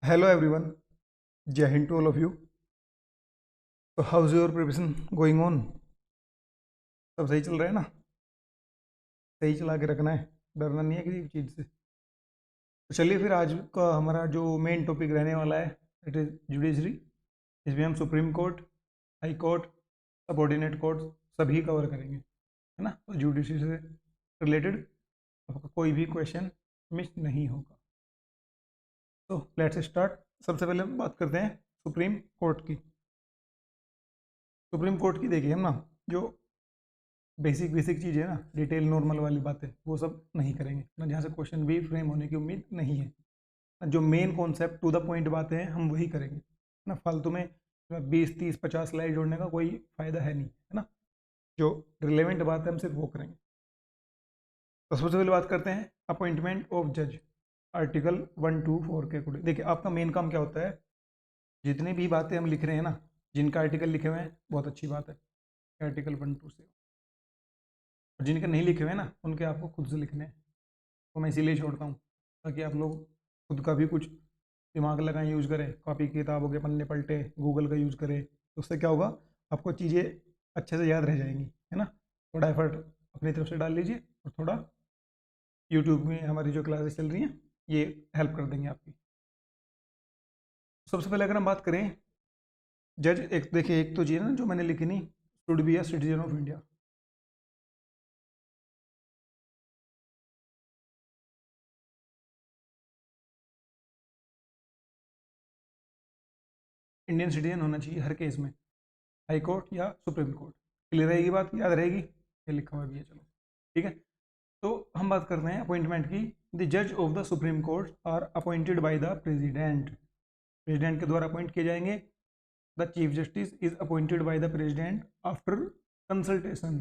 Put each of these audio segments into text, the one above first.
Hello everyone, Jai Hind to all of you. So how's your preparation going on? सब सही चल रहा है ना? सही चला के रखना है, डरना नहीं है किसी चीज़ से। तो चलिए फिर आज का हमारा जो मेन टॉपिक रहने वाला है इट इज़ जुडिशरी। इसमें हम supreme court, high court, subordinate court सभी कवर करेंगे, है ना। तो जुडिशरी से रिलेटेड आपका कोई भी क्वेश्चन मिस नहीं होगा। तो लेट्स स्टार्ट। सबसे पहले हम बात करते हैं सुप्रीम कोर्ट की। सुप्रीम कोर्ट की देखिए हम ना, जो बेसिक बेसिक चीज़ है ना, डिटेल नॉर्मल वाली बातें वो सब नहीं करेंगे ना, जहाँ से क्वेश्चन भी फ्रेम होने की उम्मीद नहीं है ना। जो main concept to the point बातें हैं हम वही करेंगे ना। फालतू में 20 30 50 स्लाइड जोड़ने का कोई फ़ायदा है नहीं, है ना। जो रिलेवेंट बात है हम सिर्फ वो करेंगे। तो सबसे पहले बात करते हैं अपॉइंटमेंट ऑफ जज, आर्टिकल 1 to 4 के अकॉर्डिंग। देखिए आपका मेन काम क्या होता है, जितनी भी बातें हम लिख रहे हैं ना, जिनका आर्टिकल लिखे हुए हैं बहुत अच्छी बात है, आर्टिकल 1 to 7। और जिनके नहीं लिखे हुए हैं ना, उनके आपको खुद से लिखने हैं। तो मैं इसीलिए छोड़ता हूँ ताकि आप लोग खुद का भी कुछ दिमाग लगाएं, यूज़ करें, कॉपी किताबों के पन्ने पलटे, गूगल का यूज़ करें। तो उससे क्या होगा, आपको चीज़ें अच्छे से याद रह जाएंगी, है ना। थोड़ा एफर्ट अपनी तरफ से डाल लीजिए और थोड़ा यूट्यूब में हमारी जो क्लासेस चल रही हैं ये हेल्प कर देंगे आपकी। सबसे पहले अगर हम बात करें जज, एक देखिए, एक तो चीज़ है ना जो मैंने लिखी नहीं, should be a citizen of India. Indian citizen होना चाहिए हर केस में, हाई कोर्ट या सुप्रीम कोर्ट। क्लियर रहेगी बात, याद रहेगी, ये लिखा हुआ भी है, चलो ठीक है। तो हम बात करते हैं अपॉइंटमेंट की। द जज of the supreme court are appointed by the president, president के द्वारा अपॉइंट किए जाएंगे। The chief justice is appointed by the president after consultation,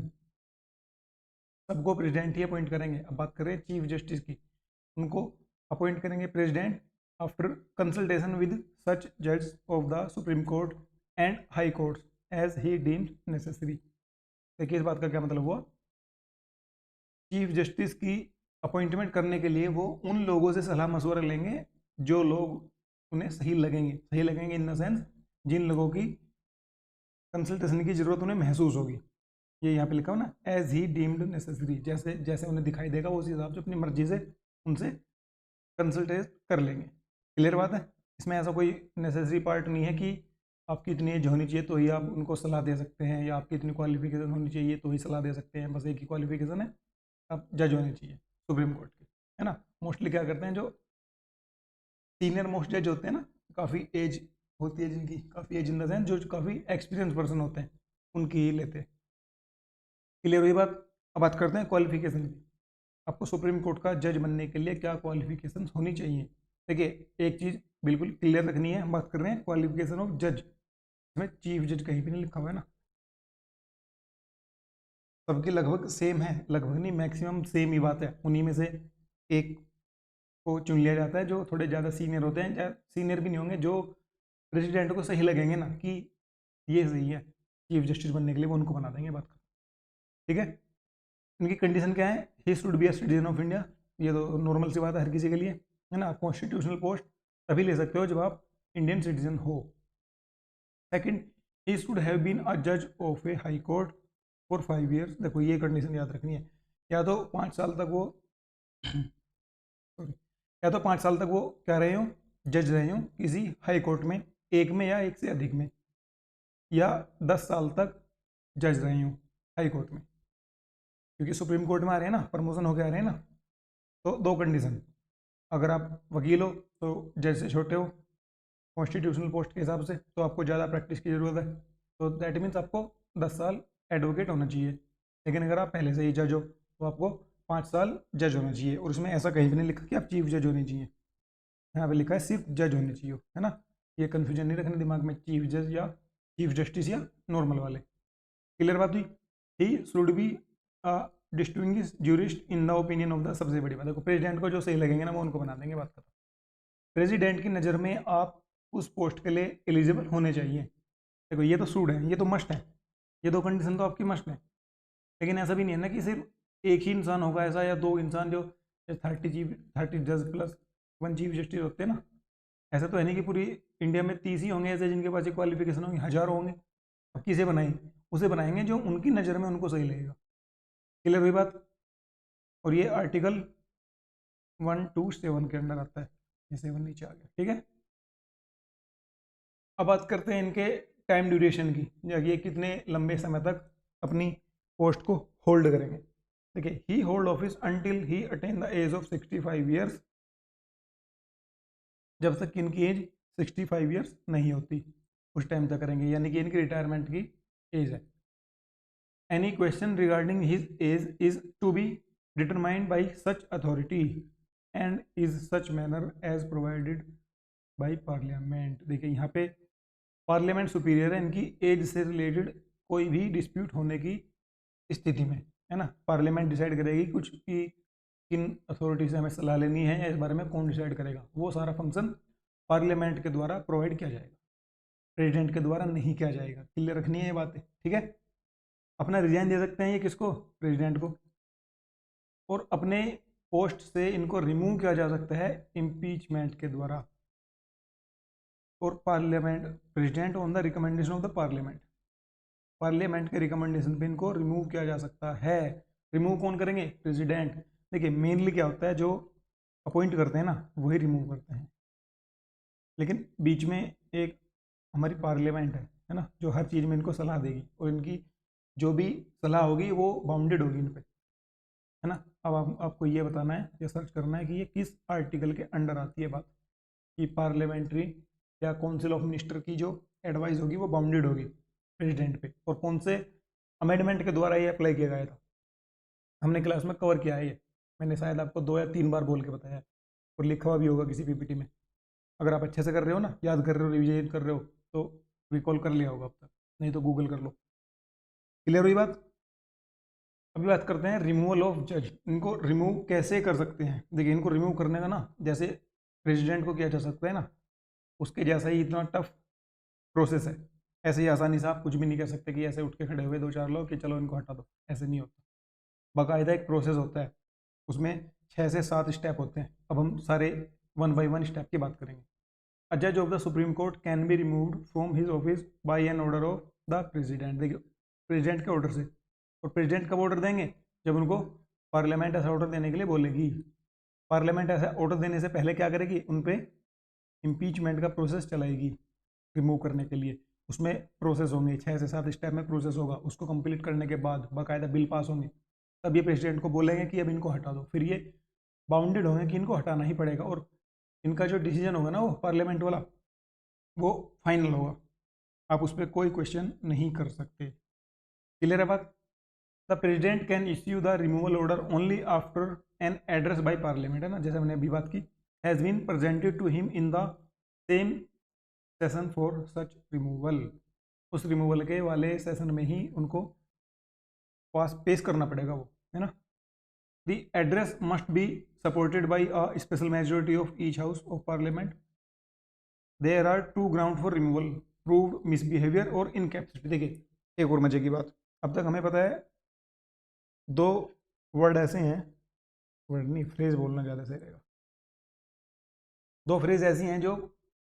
सबको प्रेसिडेंट ही अपॉइंट करेंगे। अब बात करें चीफ जस्टिस की, उनको अपॉइंट करेंगे president after consultation with such जज of the supreme court and high court as he deemed necessary. देखिए इस बात का क्या मतलब हुआ, चीफ जस्टिस की अपॉइंटमेंट करने के लिए वो उन लोगों से सलाह मशवरा लेंगे जो लोग उन्हें सही लगेंगे, सही लगेंगे इन द सेंस जिन लोगों की कंसल्टेशन की जरूरत उन्हें महसूस होगी। ये यहाँ पे लिखा हो ना, एज ही डीम्ड नेसेसरी, जैसे जैसे उन्हें दिखाई देगा वो उस हिसाब से अपनी मर्जी से उनसे कंसल्टेट कर लेंगे। क्लियर बात है। इसमें ऐसा कोई नेसेसरी पार्ट नहीं है कि आपकी इतनी एज होनी चाहिए तो ही आप उनको सलाह दे सकते हैं, या आपकी इतनी क्वालिफिकेशन होनी चाहिए तो ही सलाह दे सकते हैं। बस एक ही क्वालिफिकेशन है, आप जज होने चाहिए सुप्रीम कोर्ट के, है ना। मोस्टली क्या करते हैं, जो सीनियर मोस्ट जज होते हैं ना, काफ़ी एज होती है जिनकी, काफ़ी एज इन द सेंस जो काफ़ी एक्सपीरियंस पर्सन होते हैं, उनकी ही लेते हैं। क्लियर हुई बात। अब बात करते हैं क्वालिफिकेशन की। आपको सुप्रीम कोर्ट का जज बनने के लिए क्या क्वालिफिकेशन होनी चाहिए। देखिए एक चीज़ बिल्कुल क्लियर रखनी है, हम बात कर रहे हैं क्वालिफिकेशन ऑफ जज, इसमें चीफ जज कहीं भी नहीं लिखा हुआ है ना। सबकी लगभग सेम है, लगभग नहीं मैक्सिमम सेम ही बात है। उन्हीं में से एक को चुन लिया जाता है जो थोड़े ज़्यादा सीनियर होते हैं, चाहे सीनियर भी नहीं होंगे, जो प्रेसिडेंट को सही लगेंगे ना कि ये सही है चीफ जस्टिस बनने के लिए, वो उनको बना देंगे। बात कर, ठीक है। इनकी कंडीशन क्या है, ही should be a citizen of India, ये तो नॉर्मल सी बात है हर किसी के लिए, है ना। कॉन्स्टिट्यूशनल पोस्ट तभी ले सकते हो जब आप इंडियन सिटीजन हो। Second, he should have been a जज of a high court for 5 years। देखो ये कंडीशन याद रखनी है, या तो 5 साल तक वो सॉरी, या तो 5 साल तक वो क्या रहे हो, जज रहे हो किसी हाई कोर्ट में, एक में या एक से अधिक में, या 10 साल तक जज रहे हो हाई कोर्ट में। क्योंकि सुप्रीम कोर्ट में आ रहे हैं ना, प्रमोशन होकर आ रहे हैं ना। तो दो कंडीशन, अगर आप वकील हो तो जज से छोटे हो कॉन्स्टिट्यूशनल पोस्ट के हिसाब से, तो आपको ज़्यादा प्रैक्टिस की ज़रूरत है, तो दैट मीन्स आपको 10 साल एडवोकेट होना चाहिए। लेकिन अगर आप पहले से ही जज हो तो आपको 5 साल जज होना चाहिए। और उसमें ऐसा कहीं भी नहीं लिखा कि आप चीफ जज होने चाहिए, यहाँ पे लिखा है सिर्फ जज होने चाहिए, है ना। ये कन्फ्यूजन नहीं रखना दिमाग में, चीफ जज या चीफ जस्टिस या नॉर्मल वाले। क्लियर बात हुई। ही should be distinguish jurist in the opinion of the, सबसे बड़ी बात देखो, प्रेसिडेंट को जो सही लगेंगे ना वो उनको बना देंगे। बात खत्म। प्रेसिडेंट की नज़र में आप उस पोस्ट के लिए एलिजिबल होने चाहिए। देखो ये तो सूड है, ये तो मस्ट है, ये दो कंडीशन तो आपकी मस्ट है। लेकिन ऐसा भी नहीं है ना कि सिर्फ एक ही इंसान होगा ऐसा, या दो इंसान जो 30 जज प्लस 1 चीफ जस्टिस होते हैं ना, ऐसा तो है नहीं कि पूरी इंडिया में 30 ही होंगे ऐसे जिनके पास ये क्वालिफिकेशन होंगे, हजारों होंगे। अब किसे बनाएंगे? उसे बनाएंगे जो उनकी नज़र में उनको सही लगेगा। क्लियर हुई बात? और ये आर्टिकल 127 के अंडर आता है, ये 7 नीचे आ गया, ठीक है। अब बात करते हैं इनके टाइम ड्यूरेशन की, ये कितने लंबे समय तक अपनी पोस्ट को होल्ड करेंगे। देखिए, he hold office until he attain the age of 65 years, जब तक इनकी एज 65 ईयर्स नहीं होती उस टाइम तक करेंगे, यानी कि इनकी रिटायरमेंट की एज है। Any question regarding his age is to be determined by such authority and is such manner as provided by parliament. देखिए, यहाँ पे पार्लियामेंट सुपीरियर है, इनकी एज से रिलेटेड कोई भी डिस्प्यूट होने की स्थिति में, है ना, पार्लियामेंट डिसाइड करेगी कुछ कि किन अथॉरिटी से हमें सलाह लेनी है या इस बारे में कौन डिसाइड करेगा। वो सारा फंक्शन पार्लियामेंट के द्वारा प्रोवाइड किया जाएगा, प्रेसिडेंट के द्वारा नहीं किया जाएगा। क्लियर रखनी है ये बातें, ठीक है। अपना रिजाइन दे सकते हैं ये किसको? प्रेसिडेंट को। और अपने पोस्ट से इनको रिमूव किया जा सकता है इम्पीचमेंट के द्वारा। और parliament, president on the recommendation of the parliament, parliament के रिकमेंडेशन पे इनको रिमूव किया जा सकता है। रिमूव कौन करेंगे? प्रेसिडेंट। देखिए, मेनली क्या होता है, जो अपॉइंट करते हैं ना वही रिमूव करते हैं, लेकिन बीच में एक हमारी पार्लियामेंट है ना, जो हर चीज़ में इनको सलाह देगी और इनकी जो भी सलाह होगी वो बाउंडेड होगी इन पे, है ना। अब आपको ये बताना है या सर्च करना है कि ये किस आर्टिकल के अंडर आती है बात, कि पार्लियामेंट्री या काउंसिल ऑफ मिनिस्टर की जो एडवाइस होगी वो बाउंडेड होगी प्रेसिडेंट पे, और कौन से अमेंडमेंट के द्वारा ये अप्लाई किया गया था। हमने क्लास में कवर किया है ये, मैंने शायद आपको 2 या 3 बार बोल के बताया है, और लिखा हुआ भी होगा किसी पीपीटी में। अगर आप अच्छे से कर रहे हो ना, याद कर रहे हो, रिविजन कर रहे हो, तो रिकॉल कर लिया होगा अब तक, नहीं तो गूगल कर लो। क्लियर हुई बात? अभी बात करते हैं रिमूवल ऑफ जज। इनको रिमूव कैसे कर सकते हैं? देखिए, इनको रिमूव करने का ना, जैसे प्रेसिडेंट को किया जा सकता है ना, उसके जैसा ही इतना टफ प्रोसेस है। ऐसे ही आसानी से आप कुछ भी नहीं कर सकते कि ऐसे उठ के खड़े हुए 2-4 लोग कि चलो इनको हटा दो, ऐसे नहीं होता। बाकायदा एक प्रोसेस होता है, उसमें 6 से 7 स्टेप होते हैं। अब हम सारे 1 बाई 1 स्टेप की बात करेंगे। अ जज of the supreme court can be removed from his office by an order of the president. देखिए, प्रेसिडेंट के ऑर्डर से। और प्रेसिडेंट कब ऑर्डर देंगे? जब उनको पार्लियामेंट ऐसा ऑर्डर देने के लिए बोलेगी। पार्लियामेंट ऐसा ऑर्डर देने से पहले क्या करेगी? उन पे इम्पीचमेंट का प्रोसेस चलाएगी रिमूव करने के लिए। उसमें प्रोसेस होंगे, 6 से 7 स्टेप में प्रोसेस होगा। उसको कंप्लीट करने के बाद बाकायदा बिल पास होंगे, तब ये प्रेसिडेंट को बोलेंगे कि अब इनको हटा दो। फिर ये बाउंडेड होंगे कि इनको हटाना ही पड़ेगा, और इनका जो डिसीजन होगा ना वो पार्लियामेंट वाला, वो फाइनल होगा। आप उस पर कोई क्वेश्चन नहीं कर सकते। क्लियर है बात? The president can issue the removal order only after an address by parliament, है ना, जैसे हमने अभी बात की, has been presented to him in the same session for such removal. उस रिमूवल के वाले सेशन में ही उनको पास पेश करना पड़ेगा वो, है ना। The address must be supported by a special majority of each house of parliament. There are 2 ground for removal, proved misbehaviour और इनकैपेसिटी। देखिए, एक और मजे की बात, अब तक हमें पता है 2 वर्ड ऐसे हैं, वर्ड नहीं, फ्रेज बोलना ज़्यादा सही रहेगा। 2 फ्रेज ऐसी हैं जो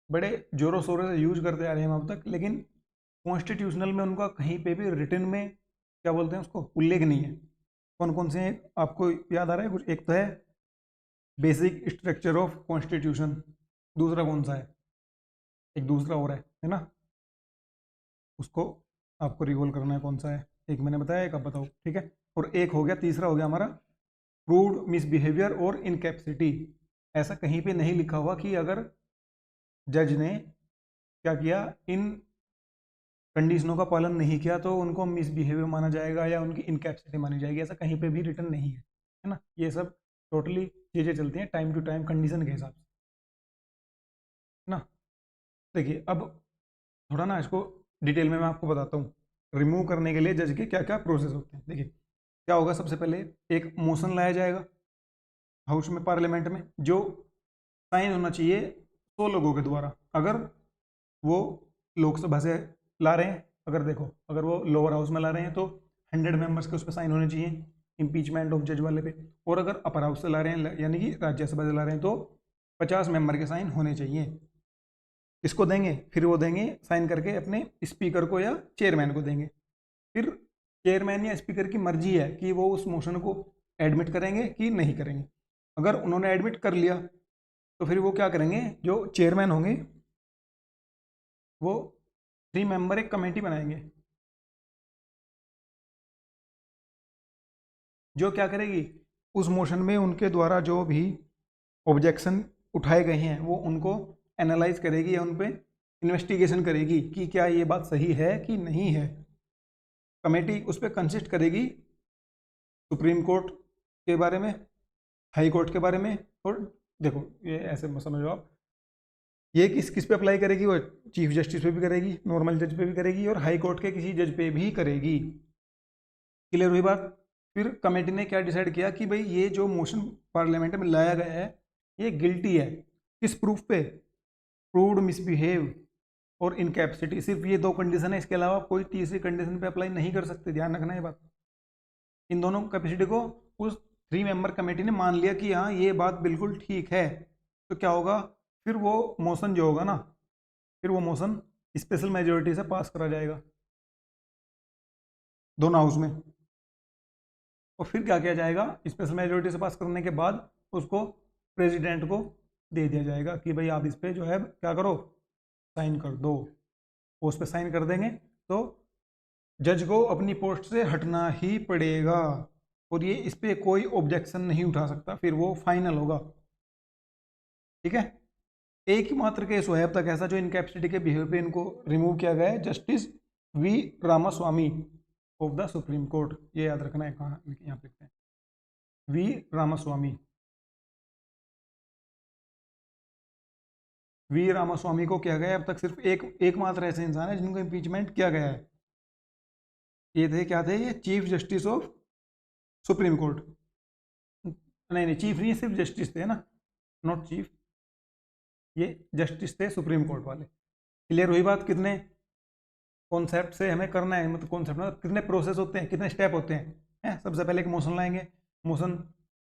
बड़े जोरों शोरों से यूज करते आ रहे हैं हम अब तक, लेकिन कॉन्स्टिट्यूशनल में उनका कहीं पे भी रिटन में क्या बोलते हैं उसको, उल्लेख नहीं है। कौन कौन से हैं आपको याद आ रहा है कुछ? एक तो है बेसिक स्ट्रक्चर ऑफ कॉन्स्टिट्यूशन, दूसरा कौन सा है? एक दूसरा और है ना, उसको आपको रिकॉल करना है कौन सा है। एक मैंने बताया, एक आप बताओ, ठीक है। और एक हो गया, तीसरा हो गया हमारा प्रूव्ड मिसबिहेवियर और इनकैपेसिटी। ऐसा कहीं पे नहीं लिखा हुआ कि अगर जज ने क्या किया, इन कंडीशनों का पालन नहीं किया तो उनको मिसबिहेवियर माना जाएगा या उनकी इनकैपेसिटी मानी जाएगी। ऐसा कहीं पे भी रिटर्न नहीं है ना। ये सब टोटली चीज़ें चलती हैं टाइम टू टाइम कंडीशन के हिसाब से ना। देखिए, अब थोड़ा ना इसको डिटेल में मैं आपको बताता हूँ, रिमूव करने के लिए जज के क्या क्या प्रोसेस होते हैं। देखिए, क्या होगा, सबसे पहले एक मोशन लाया जाएगा हाउस में, पार्लियामेंट में, जो साइन होना चाहिए 100 लोगों के द्वारा। अगर वो लोकसभा से ला रहे हैं, अगर देखो, अगर वो लोअर हाउस में ला रहे हैं तो 100 मेंबर्स के उस पर साइन होने चाहिए इम्पीचमेंट ऑफ जज वाले पे। और अगर अपर हाउस से ला रहे हैं, यानी कि राज्यसभा से ला रहे हैं, तो 50 मेंबर के साइन होने चाहिए। इसको देंगे, फिर वो देंगे साइन करके अपने स्पीकर को या चेयरमैन को देंगे। फिर चेयरमैन या स्पीकर की मर्जी है कि वो उस मोशन को एडमिट करेंगे कि नहीं करेंगे। अगर उन्होंने एडमिट कर लिया तो फिर वो क्या करेंगे, जो चेयरमैन होंगे वो 3 मेंबर एक कमेटी बनाएंगे, जो क्या करेगी, उस मोशन में उनके द्वारा जो भी ऑब्जेक्शन उठाए गए हैं वो उनको एनालाइज करेगी या उन पे इन्वेस्टिगेशन करेगी कि क्या ये बात सही है कि नहीं है। कमेटी उस पर कंसिस्ट करेगी सुप्रीम कोर्ट के बारे में, हाई कोर्ट के बारे में। और देखो ये ऐसे मत समझो आप, ये किस किस पे अप्लाई करेगी, वो चीफ जस्टिस पे भी करेगी, नॉर्मल जज पे भी करेगी और हाई कोर्ट के किसी जज पे भी करेगी। क्लियर हुई बात। फिर कमेटी ने क्या डिसाइड किया कि भाई ये जो मोशन पार्लियामेंट में लाया गया है ये गिल्टी है, किस प्रूफ पे, प्रूव्ड मिसबिहेव और इनकैपेसिटी। सिर्फ ये 2 कंडीशन है, इसके अलावा कोई तीसरी कंडीशन पे अप्लाई नहीं कर सकते, ध्यान रखना है बात। इन दोनों कैपेसिटी को उस 3 मेंबर कमेटी ने मान लिया कि हाँ ये बात बिल्कुल ठीक है, तो क्या होगा, फिर वो मोशन जो होगा ना, फिर वो मोशन स्पेशल मेजोरिटी से पास करा जाएगा दोनों हाउस में। और फिर क्या किया जाएगा, स्पेशल मेजोरिटी से पास करने के बाद उसको प्रेसिडेंट को दे दिया जाएगा कि भाई आप इस पर जो है क्या करो, साइन कर दो। वो उस पर साइन कर देंगे तो जज को अपनी पोस्ट से हटना ही पड़ेगा और ये इस पर कोई ऑब्जेक्शन नहीं उठा सकता, फिर वो फाइनल होगा। ठीक है। एक ही मात्र केस हुआ है अब तक ऐसा जो इनकैपेसिटी के बिहेवियर पे इनको रिमूव किया गया है, justice V Ramaswami of the supreme court. ये याद रखना है, कहाँ यहाँ पे लिखते हैं, वी रामास्वामी। वी रामास्वामी को किया गया है, अब तक सिर्फ एकमात्र ऐसे इंसान है जिनको इम्पीचमेंट किया गया है। ये थे, क्या थे, ये chief justice of supreme court. नहीं नहीं, चीफ नहीं, सिर्फ जस्टिस थे ना, नॉट चीफ, ये जस्टिस थे सुप्रीम कोर्ट वाले। क्लियर हुई बात। कितने कॉन्सेप्ट से हमें करना है, मतलब कॉन्सेप्ट मतलब कितने प्रोसेस होते हैं, कितने स्टेप होते हैं। सबसे पहले एक मोशन लाएंगे, मोशन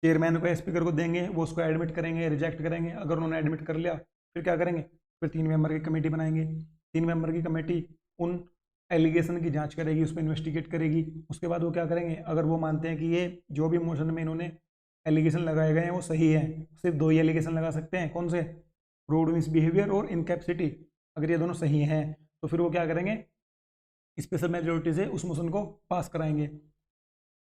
चेयरमैन को, स्पीकर को देंगे, वो उसको एडमिट करेंगे, रिजेक्ट करेंगे। अगर उन्होंने एडमिट कर लिया फिर क्या करेंगे, फिर 3 मेंबर की कमेटी बनाएंगे। 3 मेंबर की कमेटी उन एलिगेशन की जांच करेगी, उस पर इन्वेस्टिगेट करेगी। उसके बाद वो क्या करेंगे, अगर वो मानते हैं कि ये जो भी मोशन में इन्होंने एलिगेशन लगाए गए हैं वो सही है, सिर्फ 2 ही एलिगेशन लगा सकते हैं, कौन से, रूड मिसबिहेवियर और इनकैपेसिटी। अगर ये दोनों सही हैं तो फिर वो क्या करेंगे, स्पेशल मेजोरिटी से उस मोशन को पास कराएंगे।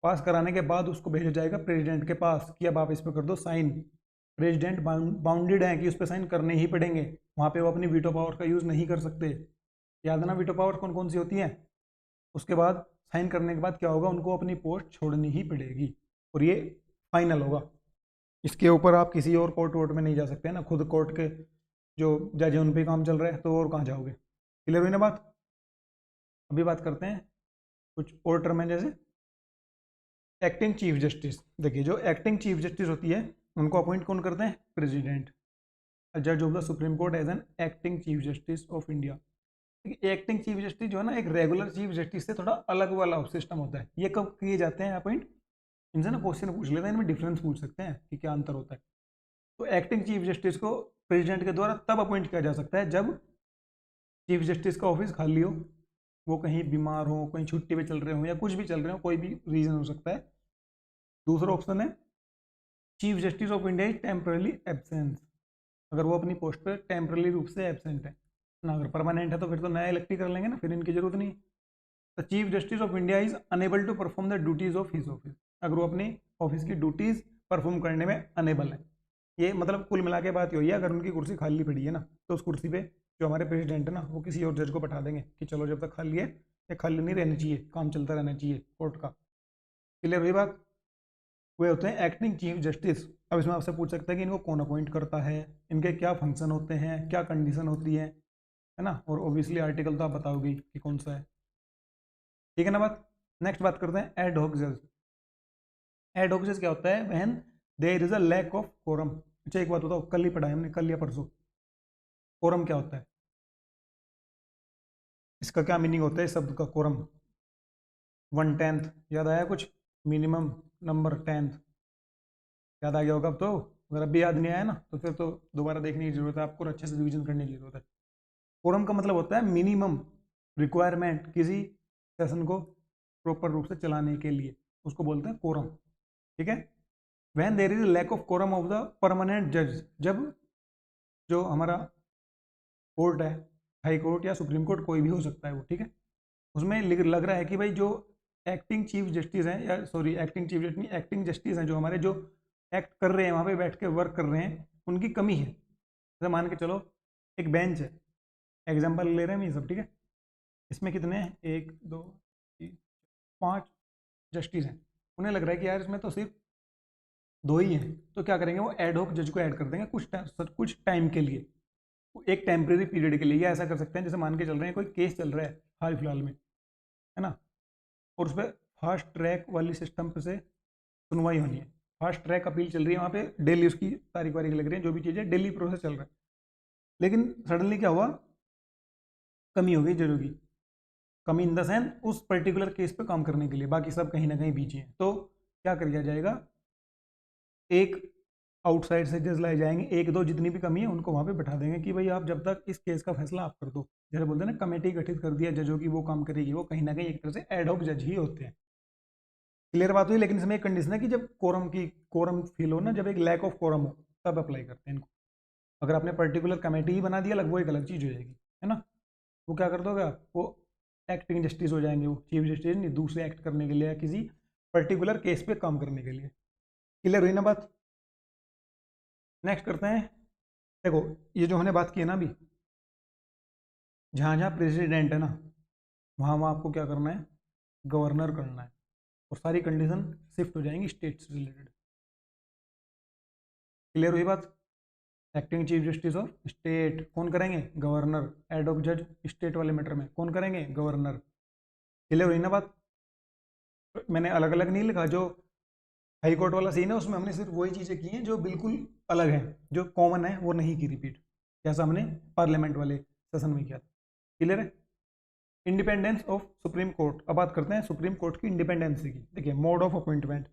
पास कराने के बाद उसको भेजा जाएगा प्रेसिडेंट के पास कि अब आप इस पर कर दो साइन। प्रेसिडेंट बाउंडेड है कि उस पर साइन करने ही पड़ेंगे, वहाँ पे वो अपनी वीटो पावर का यूज़ नहीं कर सकते। याद है ना वीटो पावर कौन कौन सी होती है। उसके बाद साइन करने के बाद क्या होगा, उनको अपनी पोस्ट छोड़नी ही पड़ेगी और ये फाइनल होगा। इसके ऊपर आप किसी और कोर्ट वोर्ट में नहीं जा सकते ना, खुद कोर्ट के जो जज हैं उन पर काम चल रहा है तो और कहाँ जाओगे। क्लियर हुई ना बात। अभी बात करते हैं कुछ और टर्म है, जैसे एक्टिंग चीफ जस्टिस। देखिए जो एक्टिंग चीफ जस्टिस होती है उनको अपॉइंट कौन करते हैं, प्रेसिडेंट, जज of the supreme court as an acting chief justice of India. Acting chief justice जो है ना, एक रेगुलर चीफ जस्टिस से थोड़ा अलग वाला सिस्टम होता है। ये कब किए जाते हैं अपॉइंट, इनसे ना क्वेश्चन पूछ लेते हैं, इनमें डिफरेंस पूछ सकते हैं कि क्या अंतर होता है। तो एक्टिंग चीफ जस्टिस को प्रेसिडेंट के द्वारा तब अपॉइंट किया जा सकता है जब चीफ जस्टिस का ऑफिस खाली हो, वो कहीं बीमार हो, कहीं छुट्टी पे चल रहे हो या कुछ भी चल रहे हो, कोई भी रीज़न हो सकता है। दूसरा ऑप्शन है chief justice of India is temporarily absence, अगर वो अपनी पोस्ट पर टेम्परली रूप से एबसेंट है ना। अगर परमानेंट है तो फिर तो नया इलेक्ट ही कर लेंगे ना, फिर इनकी जरूरत नहीं। The chief justice of India is unable to perform the duties of his office, अगर वो अपनी ऑफिस की ड्यूटीज परफॉर्म करने में अनेबल है। ये मतलब कुल मिला के बात यही है, अगर उनकी कुर्सी खाली पड़ी है ना तो उस कुर्सी पे जो हमारे प्रेसिडेंट है ना वो किसी और जज को बैठा देंगे कि चलो जब तक खाली है, ये खाली नहीं रहनी चाहिए, काम चलता रहना चाहिए कोर्ट का। क्लियर हुई बात। वे होते हैं एक्टिंग चीफ जस्टिस। अब इसमें आपसे पूछ सकते हैं कि इनको कौन अपॉइंट करता है, इनके क्या फंक्शन होते हैं, क्या कंडीशन होती है ना, और ऑब्वियसली आर्टिकल तो आप बताओगे कि कौन सा है। ठीक है ना बात। नेक्स्ट बात करते हैं एड हॉक जज। एड हॉक जज क्या होता है, when there is a lack of quorum. अच्छा एक बात बताओ, कल ही पढ़ा है हमने, कल या परसों, कोरम क्या होता है, इसका क्या मीनिंग होता है इस शब्द का, कोरम। 1/10 याद आया कुछ, मिनिमम नंबर 10th याद आ गया होगा अब तो। अगर अभी याद नहीं आया ना तो फिर तो दोबारा देखने की जरूरत है आपको और अच्छे से रिवीजन करने की जरूरत है। कोरम का मतलब होता है मिनिमम रिक्वायरमेंट किसी सेशन को प्रॉपर रूप से चलाने के लिए, उसको बोलते हैं कोरम। ठीक है। When there is lack of quorum of the permanent जज, जब जो हमारा कोर्ट है, हाई कोर्ट या सुप्रीम कोर्ट कोई भी हो सकता है वो, ठीक है, उसमें लग रहा है कि भाई जो एक्टिंग चीफ जस्टिस हैं, या सॉरी एक्टिंग चीफ जस्टिस नहीं, एक्टिंग जस्टिस हैं जो हमारे, जो एक्ट कर रहे हैं वहाँ पे बैठ के वर्क कर रहे हैं, उनकी कमी है। जैसे मान के चलो एक बेंच है, एग्जाम्पल ले रहे हैं हम ये सब, ठीक है, इसमें कितने हैं, 1 2 3 5 जस्टिस हैं, उन्हें लग रहा है कि यार इसमें तो सिर्फ 2 ही हैं, तो क्या करेंगे वो एड हॉक जज को ऐड कर देंगे कुछ टाइम के लिए, एक टेम्परेरी पीरियड के लिए। या ऐसा कर सकते हैं जैसे मान के चल रहे हैं कोई केस चल रहा है हाल फिलहाल में, है ना, और उस पर फास्ट ट्रैक वाली सिस्टम पे से सुनवाई होनी है, फास्ट ट्रैक अपील चल रही है वहाँ पे, डेली उसकी तारीख वारीख लग रही है, जो भी चीज़ें डेली प्रोसेस चल रहा है, लेकिन सडनली क्या हुआ, कमी हो गई जजों की, कमी इन द सेंस उस पर्टिकुलर केस पे काम करने के लिए, बाकी सब कहीं ना कहीं बीजी हैं, तो क्या कर दिया जाएगा, एक आउटसाइड से जज लाए जाएंगे, 1 2 जितनी भी कमी है उनको वहाँ पे बैठा देंगे कि भाई आप जब तक इस केस का फैसला आप कर दो, जैसे बोलते हैं ना कमेटी गठित कर दिया जजों की, वो काम करेगी, वो कहीं ना कहीं एक तरह से एड हॉक जज ही होते हैं। क्लियर बात हुई, लेकिन इसमें एक कंडीशन है कि जब कोरम फील हो ना, जब एक लैक ऑफ कोरम हो, तब अप्लाई करते हैं इनको। अगर आपने पर्टिकुलर कमेटी ही बना दिया अलग, वो एक अलग चीज़ हो जाएगी, है ना, वो क्या कर दोगे आप, वो एक्टिंग जस्टिस हो जाएंगे, वो चीफ जस्टिस नहीं, दूसरे एक्ट करने के लिए या किसी पर्टिकुलर केस पे काम करने के लिए। क्लियर हुई ना बात। नेक्स्ट करते हैं, देखो ये जो हमने बात की है ना अभी, जहाँ जहाँ प्रेसिडेंट है ना, वहाँ वहाँ आपको क्या करना है, गवर्नर करना है, और सारी कंडीशन शिफ्ट हो जाएंगी स्टेट से रिलेटेड। क्लियर हुई बात। Acting chief justice of state कौन करेंगे, गवर्नर। एड ऑफ जज स्टेट वाले मैटर में कौन करेंगे, गवर्नर। क्लियर हुई ना बात। मैंने अलग अलग नहीं लिखा, जो हाई कोर्ट वाला सीन है उसमें हमने सिर्फ वही चीज़ें की हैं जो बिल्कुल अलग हैं, जो कॉमन है वो नहीं की रिपीट, जैसा हमने पार्लियामेंट वाले सेशन में किया था। क्लियर है। इंडिपेंडेंस ऑफ सुप्रीम कोर्ट, अब बात करते हैं सुप्रीम कोर्ट की इंडिपेंडेंसी की। देखिए मोड ऑफ अपॉइंटमेंट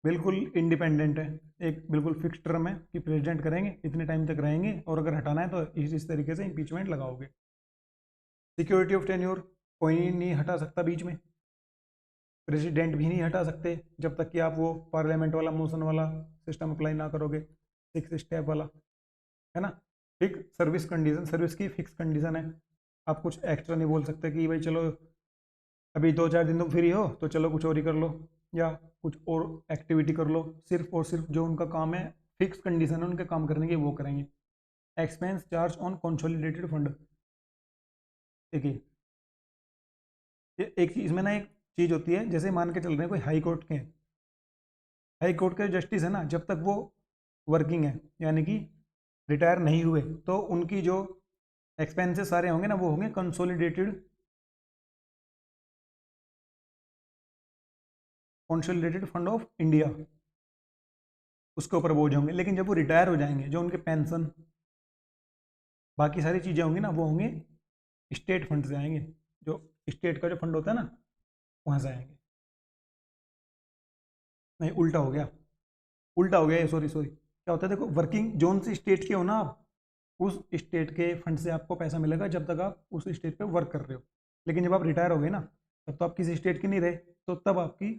बिल्कुल इंडिपेंडेंट है, एक बिल्कुल फिक्स टर्म है कि प्रेसिडेंट करेंगे, इतने टाइम तक रहेंगे, और अगर हटाना है तो इस तरीके से इम्पीचमेंट लगाओगे। सिक्योरिटी ऑफ टेन्योर, कोई नहीं हटा सकता बीच में, प्रेसिडेंट भी नहीं हटा सकते जब तक कि आप वो पार्लियामेंट वाला मोशन वाला सिस्टम अप्लाई ना करोगे, 6 स्टेप वाला, है ना। फिक्स सर्विस कंडीशन, सर्विस की फिक्स कंडीशन है, आप कुछ एक्स्ट्रा नहीं बोल सकते कि भाई चलो अभी 2 4 दिन तुम फ्री हो तो चलो कुछ और ही कर लो, या कुछ और एक्टिविटी कर लो, सिर्फ और सिर्फ जो उनका काम है, फिक्स कंडीशन है उनके काम करने की, वो करेंगे। Expense charge on consolidated fund, देखिए ये एक चीज़ में ना, एक चीज़ होती है, जैसे मान के चल रहे हैं कोई हाई कोर्ट के, हाई कोर्ट के जस्टिस है ना, जब तक वो वर्किंग है, यानी कि रिटायर नहीं हुए, तो उनकी जो एक्सपेंसेस सारे होंगे ना, वो होंगे कंसोलिडेटेड फंड ऑफ इंडिया, उसके ऊपर बोझ होंगे। लेकिन जब वो रिटायर हो जाएंगे, जो उनके पेंशन बाकी सारी चीज़ें होंगी ना, वो होंगे स्टेट फंड से आएंगे, जो स्टेट का जो फंड होता है ना, वहाँ से आएंगे। नहीं उल्टा हो गया, उल्टा हो गया, सॉरी सॉरी, क्या होता है देखो, वर्किंग जोन से स्टेट के हो ना आप, उस स्टेट के फंड से आपको पैसा मिलेगा जब तक आप उस स्टेट पे वर्क कर रहे हो। लेकिन जब आप रिटायर हो गए ना, तब तो आप किसी स्टेट के नहीं रहे, तो तब आपकी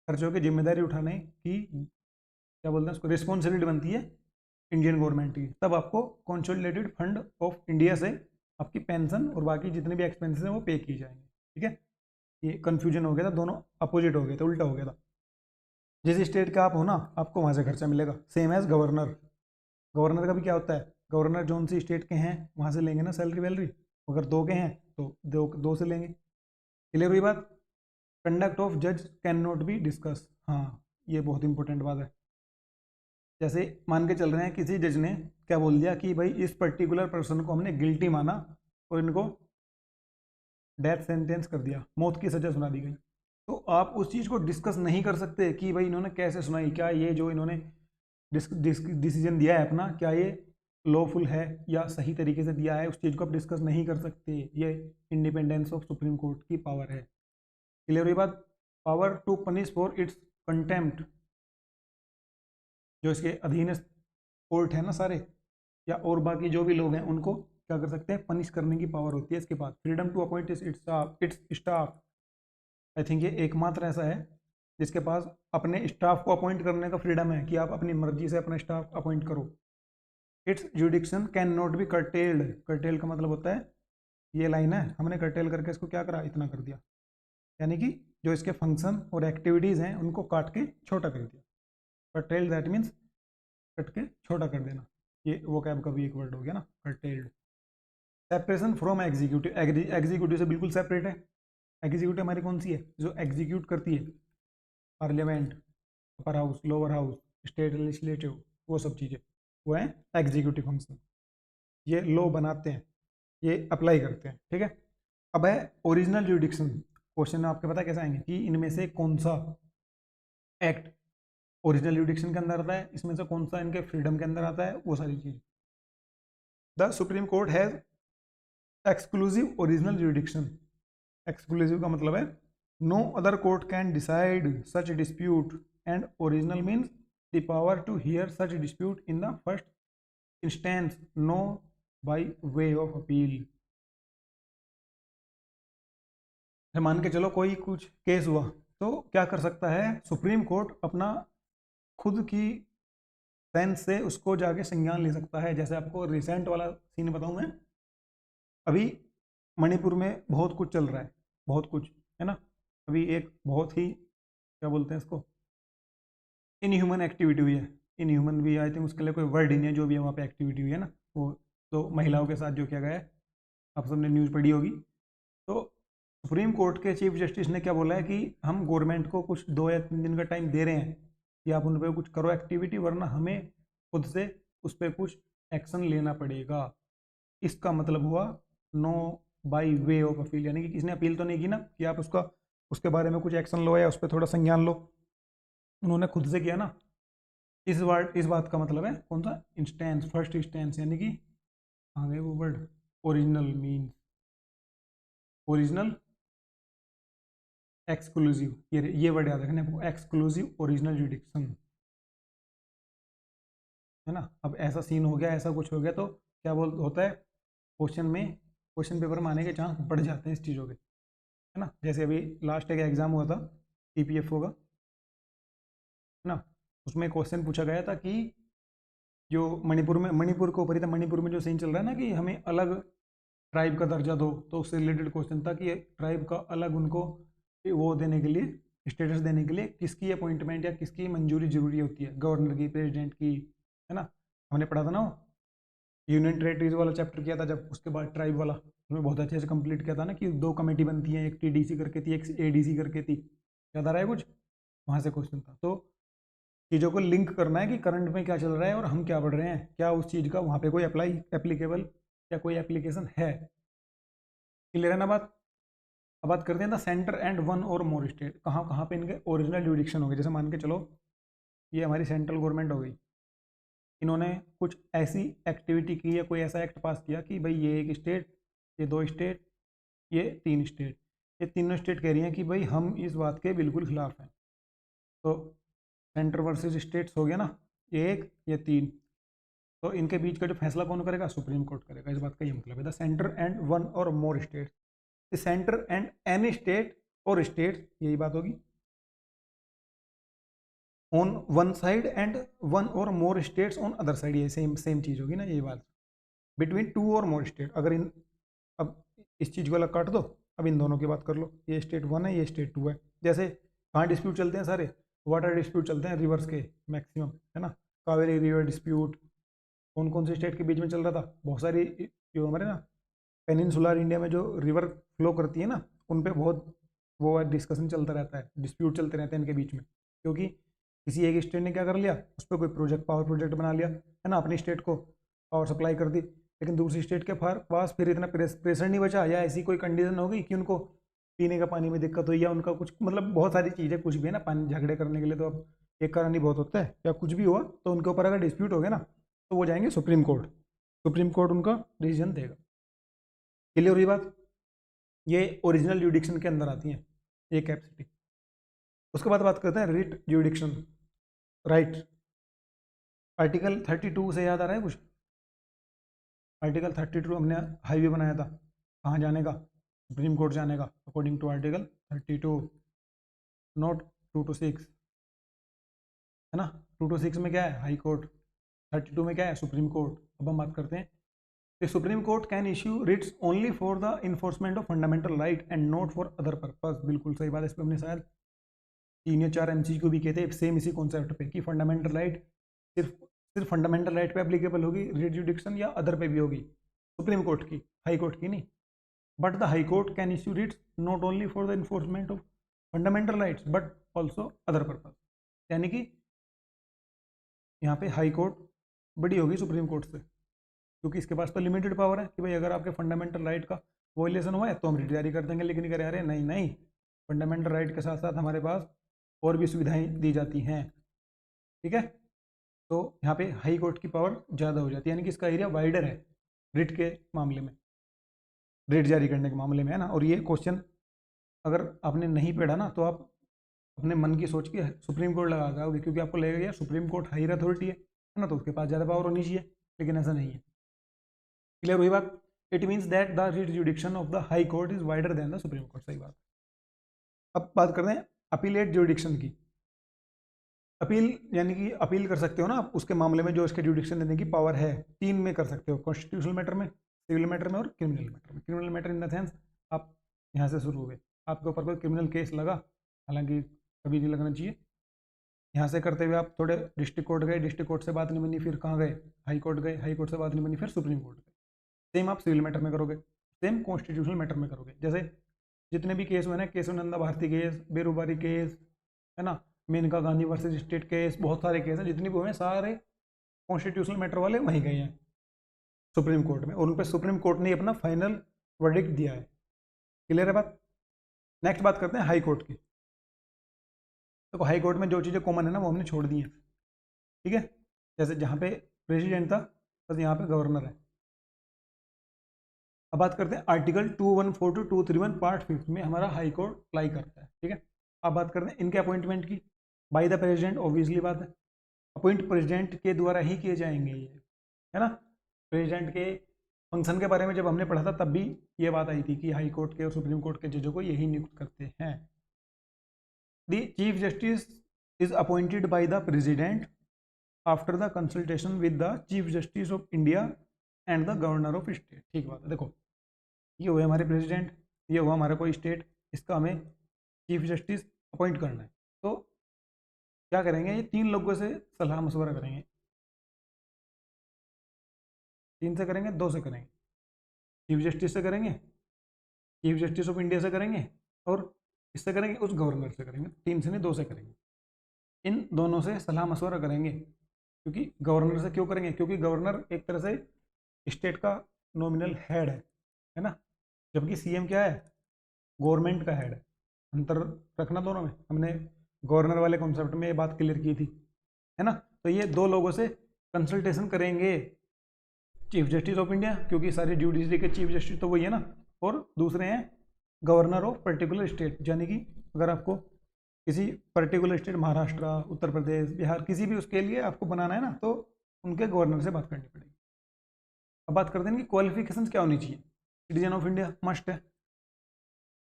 खर्चों की जिम्मेदारी उठाने की, क्या बोलते हैं उसको, रिस्पॉन्सिबिलिटी बनती है इंडियन गवर्नमेंट की। तब आपको कंसोलिडेटेड फंड ऑफ इंडिया से आपकी पेंशन और बाकी जितने भी एक्सपेंसेस हैं वो पे किए जाएंगे। ठीक है, ये कन्फ्यूजन हो गया था, दोनों अपोजिट हो गए थे, उल्टा हो गया था। जिस स्टेट का आप हो ना, आपको वहाँ से खर्चा मिलेगा, सेम एज गवर्नर। गवर्नर का भी क्या होता है, गवर्नर जोन सी स्टेट के हैं वहाँ से लेंगे ना सैलरी वैलरी, अगर 2 के हैं तो 2 से लेंगे। क्लियर हुई बात। कंडक्ट ऑफ जज कैन नॉट बी डिस्कस, हाँ ये बहुत इंपॉर्टेंट बात है। जैसे मान के चल रहे हैं किसी जज ने क्या बोल दिया कि भाई इस पर्टिकुलर पर्सन को हमने गिल्टी माना और इनको डेथ सेंटेंस कर दिया, मौत की सजा सुना दी गई, तो आप उस चीज़ को डिस्कस नहीं कर सकते कि भाई इन्होंने कैसे सुनाई, क्या ये जो इन्होंने डिसीजन दिया है अपना, क्या ये लॉफुल है या सही तरीके से दिया है, उस चीज़ को आप डिस्कस नहीं कर सकते। ये इंडिपेंडेंस ऑफ सुप्रीम कोर्ट की पावर है। क्लियर हुई बात। Power to punish for its contempt, जो इसके अधीन कोर्ट है ना सारे, या और बाकी जो भी लोग हैं उनको क्या कर सकते हैं, पनिश करने की पावर होती है इसके पास। Freedom to appoint its staff, I think ये एकमात्र ऐसा है जिसके पास अपने स्टाफ को अपॉइंट करने का फ्रीडम है कि आप अपनी मर्जी से अपना स्टाफ अपॉइंट करो। It's जुडिक्शन can not be curtailed, cartel का मतलब होता है, ये लाइन है, हमने कर्टेल करके इसको क्या करा, इतना कर दिया, यानी कि जो इसके फंक्शन और एक्टिविटीज़ हैं उनको काट के छोटा कर दिया। कर्टेल्ड दैट मीन्स कट के छोटा कर देना, ये वो कैब का भी एक वर्ड हो गया ना, curtailed. Separation from executive, executive से बिल्कुल सेपरेट है। एग्जीक्यूटिव हमारी कौन सी है, जो एग्जीक्यूट करती है, parliament, upper house, lower house, state legislative, वो सब चीज़ें, वो है एग्जीक्यूटिव फंक्शन। ये लॉ बनाते हैं, ये अप्लाई करते हैं, ठीक है। अब है ओरिजिनल जुडिक्शन, क्वेश्चन आपके पता कैसे आएंगे कि इनमें से कौन सा एक्ट ओरिजिनल जुडिक्शन के अंदर आता है, इसमें से कौन सा इनके फ्रीडम के अंदर आता है, वो सारी चीज़। The supreme court has exclusive original jurisdiction, exclusive का मतलब है no other court can decide such dispute and original means the power to hear such dispute in the first instance, no by way of appeal. मान के चलो कोई कुछ case हुआ तो क्या कर सकता है सुप्रीम कोर्ट, अपना खुद की सेंस से उसको जाके संज्ञान ले सकता है। जैसे आपको रिसेंट वाला सीन बताऊं मैं, अभी मणिपुर में बहुत कुछ चल रहा है, बहुत कुछ है ना। अभी एक बहुत ही क्या बोलते हैं इसको, इनह्यूमन एक्टिविटी हुई है, इनह्यूमन भी आई थिंक उसके लिए कोई वर्ड ही नहीं है, जो भी है वहाँ पे एक्टिविटी हुई है ना, वो तो महिलाओं के साथ जो किया गया है, आप सबने न्यूज़ पढ़ी होगी। तो सुप्रीम कोर्ट के चीफ जस्टिस ने क्या बोला है कि हम गवर्नमेंट को कुछ 2 या 3 दिन का टाइम दे रहे हैं कि आप उन पर कुछ करो एक्टिविटी, वरना हमें खुद से उस पर कुछ एक्शन लेना पड़ेगा। इसका मतलब हुआ no by way of appeal, यानी कि किसी ने अपील तो नहीं की ना कि आप उसका उसके बारे में कुछ एक्शन लो या उस पर थोड़ा संज्ञान लो, उन्होंने खुद से किया ना। इस बात का मतलब है कौन सा, इंस्टेंस, फर्स्ट इंस्टेंस, यानी कि आ गए वो word, original means original exclusive, ये वर्ड याद रखना आपको, एक्सक्लूसिव ओरिजिनल जुडिक्शन, है ना। अब ऐसा सीन हो गया, ऐसा कुछ हो गया तो क्या बोल होता है, क्वेश्चन में, क्वेश्चन पेपर में आने के चांस बढ़ जाते हैं इस चीज़ों के, है ना। जैसे अभी लास्ट एक एग्जाम हुआ था ईपीएफओ का, है ना, उसमें क्वेश्चन पूछा गया था कि जो मणिपुर में, मणिपुर के ऊपर ही था, मणिपुर में जो सीन चल रहा है ना कि हमें अलग ट्राइब का दर्जा दो, तो उससे रिलेटेड क्वेश्चन था कि ट्राइब का अलग उनको वो देने के लिए, स्टेटस देने के लिए किसकी अपॉइंटमेंट या किसकी मंजूरी जरूरी होती है, गवर्नर की, प्रेसिडेंट की, है ना। हमने पढ़ा था ना वो यूनियन टेरेटरीज वाला चैप्टर किया था जब, उसके बाद ट्राइब वाला उसमें बहुत अच्छे से कंप्लीट किया था ना कि 2 कमेटी बनती है, एक टीडीसी करके थी, एक एडीसी करके थी, याद आ रहा है कुछ, वहाँ से क्वेश्चन था। तो चीज़ों को लिंक करना है कि करंट में क्या चल रहा है और हम क्या पढ़ रहे हैं, क्या उस चीज़ का वहाँ पे कोई एप्लीकेबल या कोई एप्लीकेशन है। क्लियर है ना बात। अब बात करते हैं the centre and one or more state, कहाँ कहाँ पे इनके ओरिजिनल जुडिक्शन हो गए। जैसे मान के चलो ये हमारी सेंट्रल गवर्नमेंट हो गई, इन्होंने कुछ ऐसी एक्टिविटी की या कोई ऐसा एक्ट पास किया कि भाई ये एक स्टेट, ये 2 स्टेट, ये 3 स्टेट, ये तीनों स्टेट कह रही हैं कि भाई हम इस बात के बिल्कुल खिलाफ हैं। तो सेंटर वर्सेस स्टेट्स हो गया ना, ये 1 ये 3, तो इनके बीच का जो फैसला कौन करेगा, सुप्रीम कोर्ट करेगा। इस बात का ये मतलब है the centre and one or more state, the centre and any state or state, यही बात होगी, on one side and one or more states on other side, ये सेम सेम चीज़ होगी ना ये बात। बिटवीन 2 और मोर स्टेट, अगर इन, अब इस चीज़ को अलग काट दो, अब इन दोनों की बात कर लो, ये स्टेट 1 है, ये स्टेट 2 है। जैसे कहाँ डिस्प्यूट चलते हैं सारे, वाटर डिस्प्यूट चलते हैं रिवर्स के मैक्सिमम, है ना। कावेरी रिवर डिस्प्यूट कौन कौन से स्टेट के बीच में चल रहा था, बहुत सारी जो हमारे ना पेनिनसुलर इंडिया में जो रिवर फ्लो करती है ना, उन पे बहुत वो डिस्कशन चलता रहता है, डिस्प्यूट चलते रहते हैं इनके बीच में, क्योंकि किसी एक स्टेट ने क्या कर लिया, उस पर कोई प्रोजेक्ट, पावर प्रोजेक्ट बना लिया, है ना, अपनी स्टेट को पावर सप्लाई कर दी, लेकिन दूसरी स्टेट के पास फिर इतना प्रेशर नहीं बचा, या ऐसी कोई कंडीशन हो गई कि उनको पीने का पानी में दिक्कत हुई, या उनका कुछ मतलब बहुत सारी चीज़ें, कुछ भी है ना, पानी झगड़े करने के लिए तो अब एक कारण ही बहुत होता है, या कुछ भी हुआ तो उनके ऊपर अगर डिस्प्यूट हो गया ना, तो वो जाएंगे सुप्रीम कोर्ट, सुप्रीम कोर्ट उनका डिसीजन देगा। क्लियर हुई बात। ये ओरिजिनल जुडिक्शन के अंदर आती हैं ये कैपेसिटी। उसके बाद बात करते हैं रिट जुडिक्शन, राइट। आर्टिकल 32 से याद आ रहा है कुछ, आर्टिकल 32 हमने हाईवे बनाया था, कहाँ जाने का? सुप्रीम कोर्ट जाने का, according to article 32, note 2 to 6, है ना। 2 to 6 में क्या है? High court. 32 में क्या है? Supreme court. अब हम बात करते हैं, The Supreme Court can issue writs only for the enforcement of fundamental right and not for other purpose। बिल्कुल सही बात है। इस पर हमने शायद 3 या 4 MCQ भी कहते हैं सेम इसी कॉन्सेप्ट पे कि फंडामेंटल राइट सिर्फ फंडामेंटल राइट पे एप्लीकेबल होगी, रिट जुडिक्शन या अदर पे भी होगी, सुप्रीम कोर्ट की, हाई कोर्ट की नहीं। But the high court can issue writs not only for the enforcement of fundamental rights but also other purpose. यानी कि यहाँ पे हाई कोर्ट बड़ी होगी सुप्रीम कोर्ट से, क्योंकि इसके पास तो लिमिटेड पावर है कि भाई अगर आपके फंडामेंटल राइट का वॉयलेशन हुआ है तो हम रिट जारी कर देंगे, लेकिन कह रहे हैं नहीं नहीं, फंडामेंटल राइट के साथ साथ हमारे पास और भी सुविधाएं दी जाती हैं, ठीक है। तो यहाँ पे हाई कोर्ट की पावर ज़्यादा हो जाती है, यानी कि इसका एरिया वाइडर है रिट के मामले में, रिट जारी करने के मामले में, है ना। और ये क्वेश्चन अगर आपने नहीं पढ़ा ना तो आप अपने मन की सोच के सुप्रीम कोर्ट लगा जाओगे, क्योंकि आपको लगेगा यार सुप्रीम कोर्ट हायर अथॉरिटी है ना, तो उसके पास ज़्यादा पावर होनी चाहिए, लेकिन ऐसा नहीं है। क्लियर हुई बात? It means that the writ जुडिक्शन of the high court is wider than the supreme court. सही बात। अब बात करते हैं अपीलेट जुडिक्शन की। अपील यानी कि अपील कर सकते हो ना आप उसके मामले में जो इसके जुडिक्शन देने की पावर है, 3 में कर सकते हो, कॉन्स्टिट्यूशनल मैटर में, सिविल मैटर में और क्रिमिनल मैटर में। Criminal matter in the sense आप यहाँ से शुरू हुए, आपके ऊपर कोई क्रिमिनल केस लगा, हालांकि कभी नहीं लगना चाहिए, यहाँ से करते हुए आप थोड़े डिस्ट्रिक्ट कोर्ट गए, डिस्ट्रिक्ट कोर्ट से बात नहीं बनी, फिर कहाँ गए? हाई कोर्ट गए, हाई कोर्ट से बात नहीं बनी, फिर सुप्रीम कोर्ट गए। सेम आप सिविल मैटर में करोगे, सेम कॉन्स्टिट्यूशनल मैटर में करोगे। जैसे जितने भी केस हुए ना, केशवनंदा भारती केस, बेरूबारी केस, है ना, Maneka Gandhi versus state case, बहुत सारे केस हैं जितने भी हुए हैं सारे कॉन्स्टिट्यूशनल मैटर वाले वहीं गए हैं सुप्रीम कोर्ट में, और उन पर सुप्रीम कोर्ट ने अपना फाइनल वर्डिक्ट दिया है। क्लियर है बात? नेक्स्ट बात करते हैं हाई कोर्ट की। देखो हाई कोर्ट में जो चीज़ें कॉमन है ना वो हमने छोड़ दी हैं, ठीक है। जैसे जहाँ पे प्रेसिडेंट था बस यहाँ पे गवर्नर है। अब बात करते हैं आर्टिकल 214 टू 231 पार्ट 5 में हमारा हाई कोर्ट अप्लाई करता है, ठीक है। अब बात करते हैं इनके अपॉइंटमेंट की। बाय द प्रेसिडेंट, ऑब्वियसली बात है, अपॉइंट प्रेसिडेंट के द्वारा ही किए जाएंगे ये, है ना। प्रेसिडेंट के फंक्शन के बारे में जब हमने पढ़ा था तब भी ये बात आई थी कि हाई कोर्ट के और सुप्रीम कोर्ट के जजों को यही नियुक्त करते हैं। The chief justice is appointed by the president after the consultation with the chief justice of India and the governor of state. ठीक बात है। देखो ये हुए हमारे प्रेसिडेंट, ये हुआ हमारा कोई स्टेट, इसका हमें चीफ जस्टिस अपॉइंट करना है, तो क्या करेंगे? ये 3 लोगों से सलाह मशवरा करेंगे। 3 से करेंगे, 2 से करेंगे, चीफ जस्टिस से करेंगे, चीफ जस्टिस ऑफ इंडिया से करेंगे, और इससे करेंगे, उस गवर्नर से करेंगे। 3 से नहीं, 2 से करेंगे। इन दोनों से सलाह मशवरा करेंगे। क्योंकि गवर्नर से क्यों करेंगे? क्योंकि गवर्नर एक तरह से स्टेट का नॉमिनल हेड है ना, जबकि सीएम क्या है? गवर्नमेंट का हेड है। अंतर रखना दोनों में, हमने गवर्नर वाले कॉन्सेप्ट में ये बात क्लियर की थी, है ना। तो ये 2 लोगों से कंसल्टेशन करेंगे, चीफ जस्टिस ऑफ इंडिया, क्योंकि सारी जुडिशरी के चीफ जस्टिस तो वही है ना, और दूसरे हैं गवर्नर ऑफ पर्टिकुलर स्टेट। यानी कि अगर आपको किसी पर्टिकुलर स्टेट, महाराष्ट्र, उत्तर प्रदेश, बिहार, किसी भी उसके लिए आपको बनाना है ना, तो उनके गवर्नर से बात करनी पड़ेगी। अब बात करते हैं कि क्वालिफिकेशंस क्या होनी चाहिए। सिटीजन ऑफ इंडिया मस्ट है।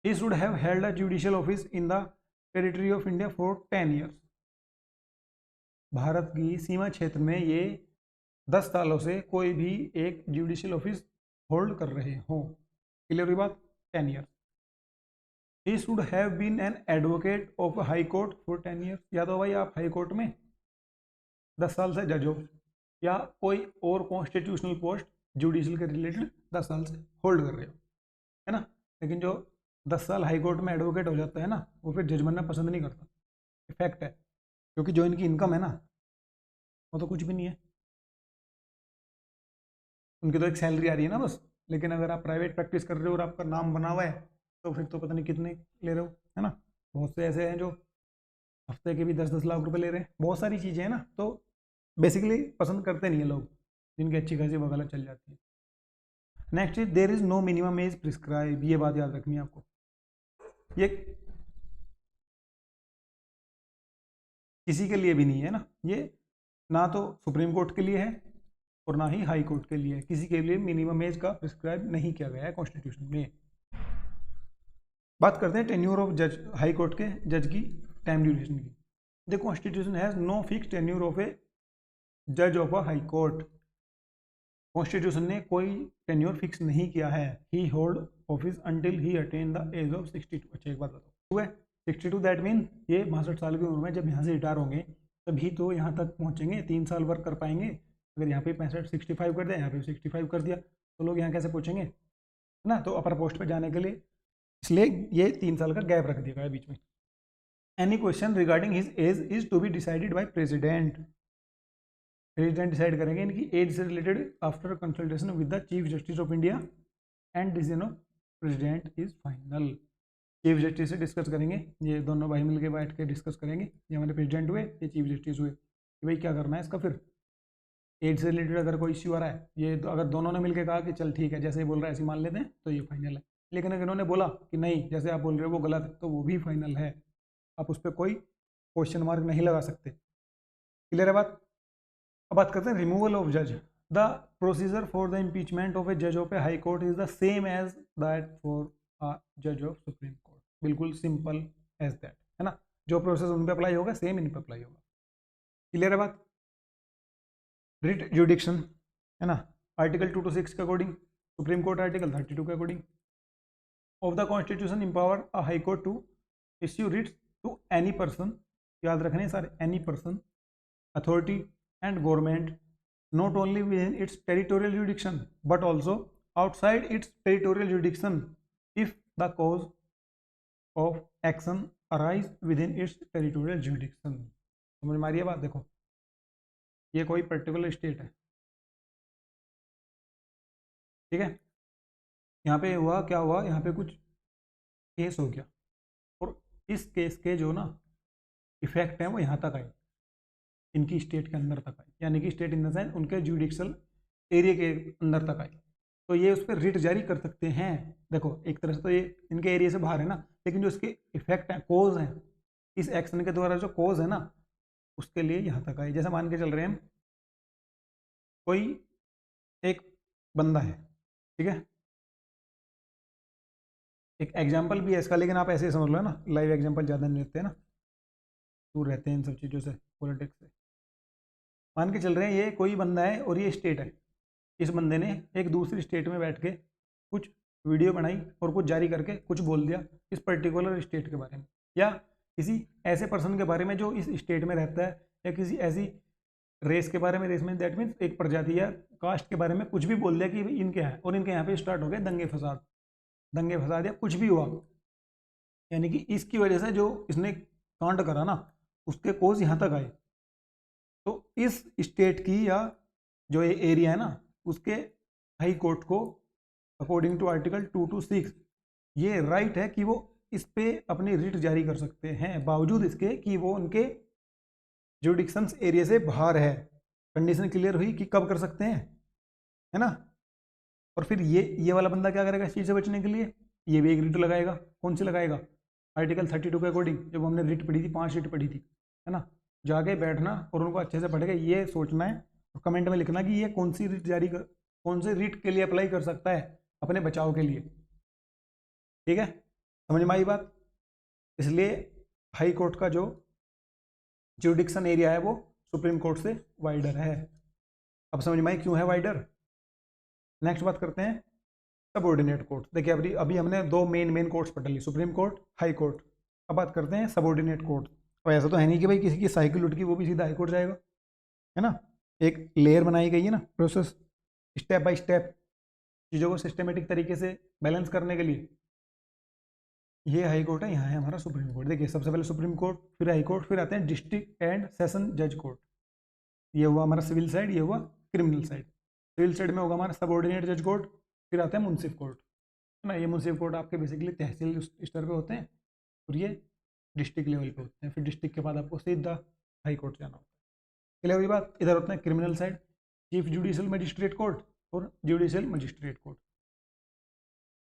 ही should have held a judicial office in the territory of India for 10 years. Bharat की सीमा क्षेत्र में ये 10 सालों से कोई भी एक जुडिशियल ऑफिस होल्ड कर रहे हो। क्लियर हुई बात? 10 years. He should have been an advocate of high court for 10 years. या तो भाई आप हाई कोर्ट में 10 साल से जज हो, या कोई और कॉन्स्टिट्यूशनल पोस्ट जुडिशियल के रिलेटेड 10 साल से होल्ड कर रहे हो, है ना। लेकिन जो 10 साल हाई कोर्ट में एडवोकेट हो जाता है ना, वो फिर जज बनना पसंद नहीं करता। इफेक्ट है, क्योंकि जो इनकी इनकम है ना वो तो कुछ भी नहीं है, उनकी तो एक सैलरी आ रही है ना बस। लेकिन अगर आप प्राइवेट प्रैक्टिस कर रहे हो और आपका नाम बना हुआ है तो फिर तो पता नहीं कितने ले रहे हो, है ना। बहुत से ऐसे हैं जो हफ्ते के भी 10-10 लाख रुपए ले रहे हैं, बहुत सारी चीज़ें हैं ना, तो बेसिकली पसंद करते नहीं है लोग जिनकी अच्छी खासी वकालत चल जाती है। Next is there is no minimum age prescribe. ये बात याद रखनी है आपको। ये किसी के लिए भी नहीं है ना, ये ना तो सुप्रीम कोर्ट के लिए है और ना ही हाई कोर्ट के लिए। किसी के लिए मिनिमम एज का प्रिस्क्राइब नहीं किया गया है कॉन्स्टिट्यूशन में। बात करते हैं टेन्योर ऑफ जज, हाई कोर्ट के जज की टाइम ड्यूरेशन की। The constitution has no fix tenure of a जज of a high court. Constitution ने कोई टेन्योर फिक्स नहीं किया है। He hold office until he attain the age of 62। अच्छा एक बात बताओ, 62 दैट मीन ये 62 साल की उम्र में जब यहाँ से रिटायर होंगे तभी तो यहाँ तक पहुँचेंगे, 3 साल वर्क कर पाएंगे। अगर यहाँ पे 65 कर दिया, यहाँ पे 65 कर दिया, तो लोग यहाँ कैसे पहुँचेंगे, है ना। तो अपर पोस्ट पे जाने के लिए इसलिए ये 3 साल का गैप रख दिया गया है बीच में। Any question regarding his age is to be decided by president. President decide करेंगे इनकी एज से related after consultation with the chief justice of India and decision of president is final. Chief justice से discuss करेंगे, ये दोनों भाई मिलकर बैठ के डिस्कस करेंगे, ये हमारे प्रेसिडेंट हुए, ये चीफ जस्टिस हुए, कि भाई क्या करना है इसका। फिर एज से रिलेटेड अगर कोई इश्यू आ रहा है, ये तो अगर दोनों ने मिलकर कहा कि चल ठीक है जैसे ही बोल रहा है ऐसे मान लेते हैं, तो ये फाइनल है। लेकिन अगर इन्होंने बोला कि नहीं जैसे आप बोल रहे हो वो गलत है, तो वो भी फाइनल है। आप उस पर कोई क्वेश्चन मार्क नहीं लगा सकते। क्लियर है बात। अब बात करते हैं रिमूवल ऑफ जज। The procedure for the impeachment of a जज of a high court is the same as that for a जज ऑफ सुप्रीम कोर्ट। बिल्कुल सिंपल एज दैट, है ना। जो प्रोसेस उन पर अप्लाई होगा सेम इन पर अप्लाई होगा। क्लियर है बात। रिट जुडिक्शन, है ना, आर्टिकल 226 के अकॉर्डिंग, सुप्रीम कोर्ट आर्टिकल 32 के according of the constitution empower a high court to issue writs to any person, याद रखने सारे, any person, authority and government, not only within its territorial jurisdiction but also outside its territorial jurisdiction if the cause of action arise within its territorial jurisdiction। समझ में आ रही है बात। देखो ये कोई पर्टिकुलर स्टेट है, ठीक है, यहाँ पे हुआ क्या हुआ, यहाँ पे कुछ केस हो गया और इस केस के जो ना इफेक्ट है वो यहाँ तक आए, इनकी स्टेट के अंदर तक आए, यानी कि स्टेट इन द सेंस उनके जुडिक्शल एरिया के अंदर तक आए, तो ये उस पर रिट जारी कर सकते हैं। देखो एक तरह से तो ये इनके एरिया से बाहर है ना, लेकिन जो इसके इफेक्ट है, कोज है, इस एक्शन के द्वारा जो कोज है ना, उसके लिए यहाँ तक आए। जैसे मान के चल रहे हैं कोई एक बंदा है, ठीक है, एक एग्जाम्पल भी है इसका, लेकिन आप ऐसे ही समझ लो ना, लाइव एग्जाम्पल ज़्यादा नहीं लेते हैं ना, दूर रहते हैं इन सब चीज़ों से, पॉलिटिक्स से। मान के चल रहे हैं ये कोई बंदा है और ये स्टेट है, इस बंदे ने एक दूसरी स्टेट में बैठ के कुछ वीडियो बनाई और कुछ जारी करके कुछ बोल दिया इस पर्टिकुलर स्टेट के बारे में, या किसी ऐसे पर्सन के बारे में जो इस स्टेट में रहता है, या किसी ऐसी रेस के बारे में, रेस में दैट मीन्स एक प्रजाति या कास्ट के बारे में कुछ भी बोल दिया कि इनके यहाँ, और इनके यहाँ पे स्टार्ट हो गए दंगे फसाद या कुछ भी हुआ, यानी कि इसकी वजह से जो इसने कांड करा ना उसके कोज यहाँ तक आए, तो इस स्टेट की या जो ये एरिया है ना उसके हाई कोर्ट को अकॉर्डिंग टू आर्टिकल 226 ये राइट है कि वो इस पे अपनी रिट जारी कर सकते हैं, बावजूद इसके कि वो उनके जुडिक्शंस एरिया से बाहर है। कंडीशन क्लियर हुई कि कब कर सकते हैं, है ना। और फिर ये वाला बंदा क्या करेगा इस चीज़ से बचने के लिए, ये भी एक रिट लगाएगा। कौन सी लगाएगा, आर्टिकल 32 के अकॉर्डिंग, जब हमने रिट पढ़ी थी, 5 रिट पढ़ी थी, है ना। जाके बैठना और उनको अच्छे से पढ़ेगा, ये सोचना है और कमेंट में लिखना कि ये कौन सी रिट कौन से रिट के लिए अप्लाई कर सकता है अपने बचाव के लिए, ठीक है। समझ में आई बात। इसलिए हाई कोर्ट का जो जुडिक्शन एरिया है वो सुप्रीम कोर्ट से वाइडर है। अब समझ में आई क्यों है वाइडर। नेक्स्ट बात करते हैं सबऑर्डिनेट कोर्ट। देखिए अभी हमने दो मेन कोर्ट्स पढ़ ली, सुप्रीम कोर्ट, हाई कोर्ट। अब बात करते हैं सबऑर्डिनेट कोर्ट। और ऐसा तो है नहीं कि भाई किसी की साइकिल उठ की वो भी सीधा हाई कोर्ट जाएगा, है ना। एक लेयर बनाई गई है ना, प्रोसेस स्टेप बाय स्टेप चीज़ों को सिस्टमेटिक तरीके से बैलेंस करने के लिए। ये हाई कोर्ट है, यहाँ है हमारा सुप्रीम कोर्ट। देखिए सबसे पहले सुप्रीम कोर्ट, फिर हाई कोर्ट, फिर आते हैं डिस्ट्रिक्ट एंड सेशन जज कोर्ट। ये हुआ हमारा सिविल साइड, ये हुआ क्रिमिनल साइड। सिविल साइड में होगा हमारा सबऑर्डिनेट जज कोर्ट, फिर आता है मुंसिफ कोर्ट, है ना। ये मुंसिफ कोर्ट आपके बेसिकली तहसील स्तर पे होते हैं और ये डिस्ट्रिक्ट लेवल पे होते हैं। फिर डिस्ट्रिक्ट के बाद आपको सीधा हाई कोर्ट जाना होता है। क्लियर हुई बात। इधर होता है criminal side, chief judicial magistrate court और जुडिशियल मजिस्ट्रेट कोर्ट।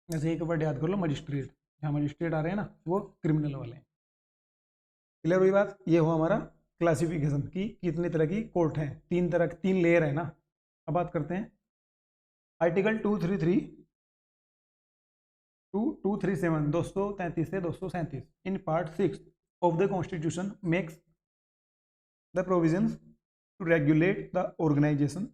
ऐसे एक वर्ड याद कर लो, मजिस्ट्रेट, जहाँ मजिस्ट्रेट आ रहे हैं ना वो क्रिमिनल वाले हैं। क्लियर हुई बात। ये हुआ हमारा क्लासिफिकेशन की कितने तरह की कोर्ट हैं, तीन लेयर है ना, अब बात करते हैं आर्टिकल 233 टू 237 233 से 237 in part 6 of the constitution makes the provisions to regulate the organisation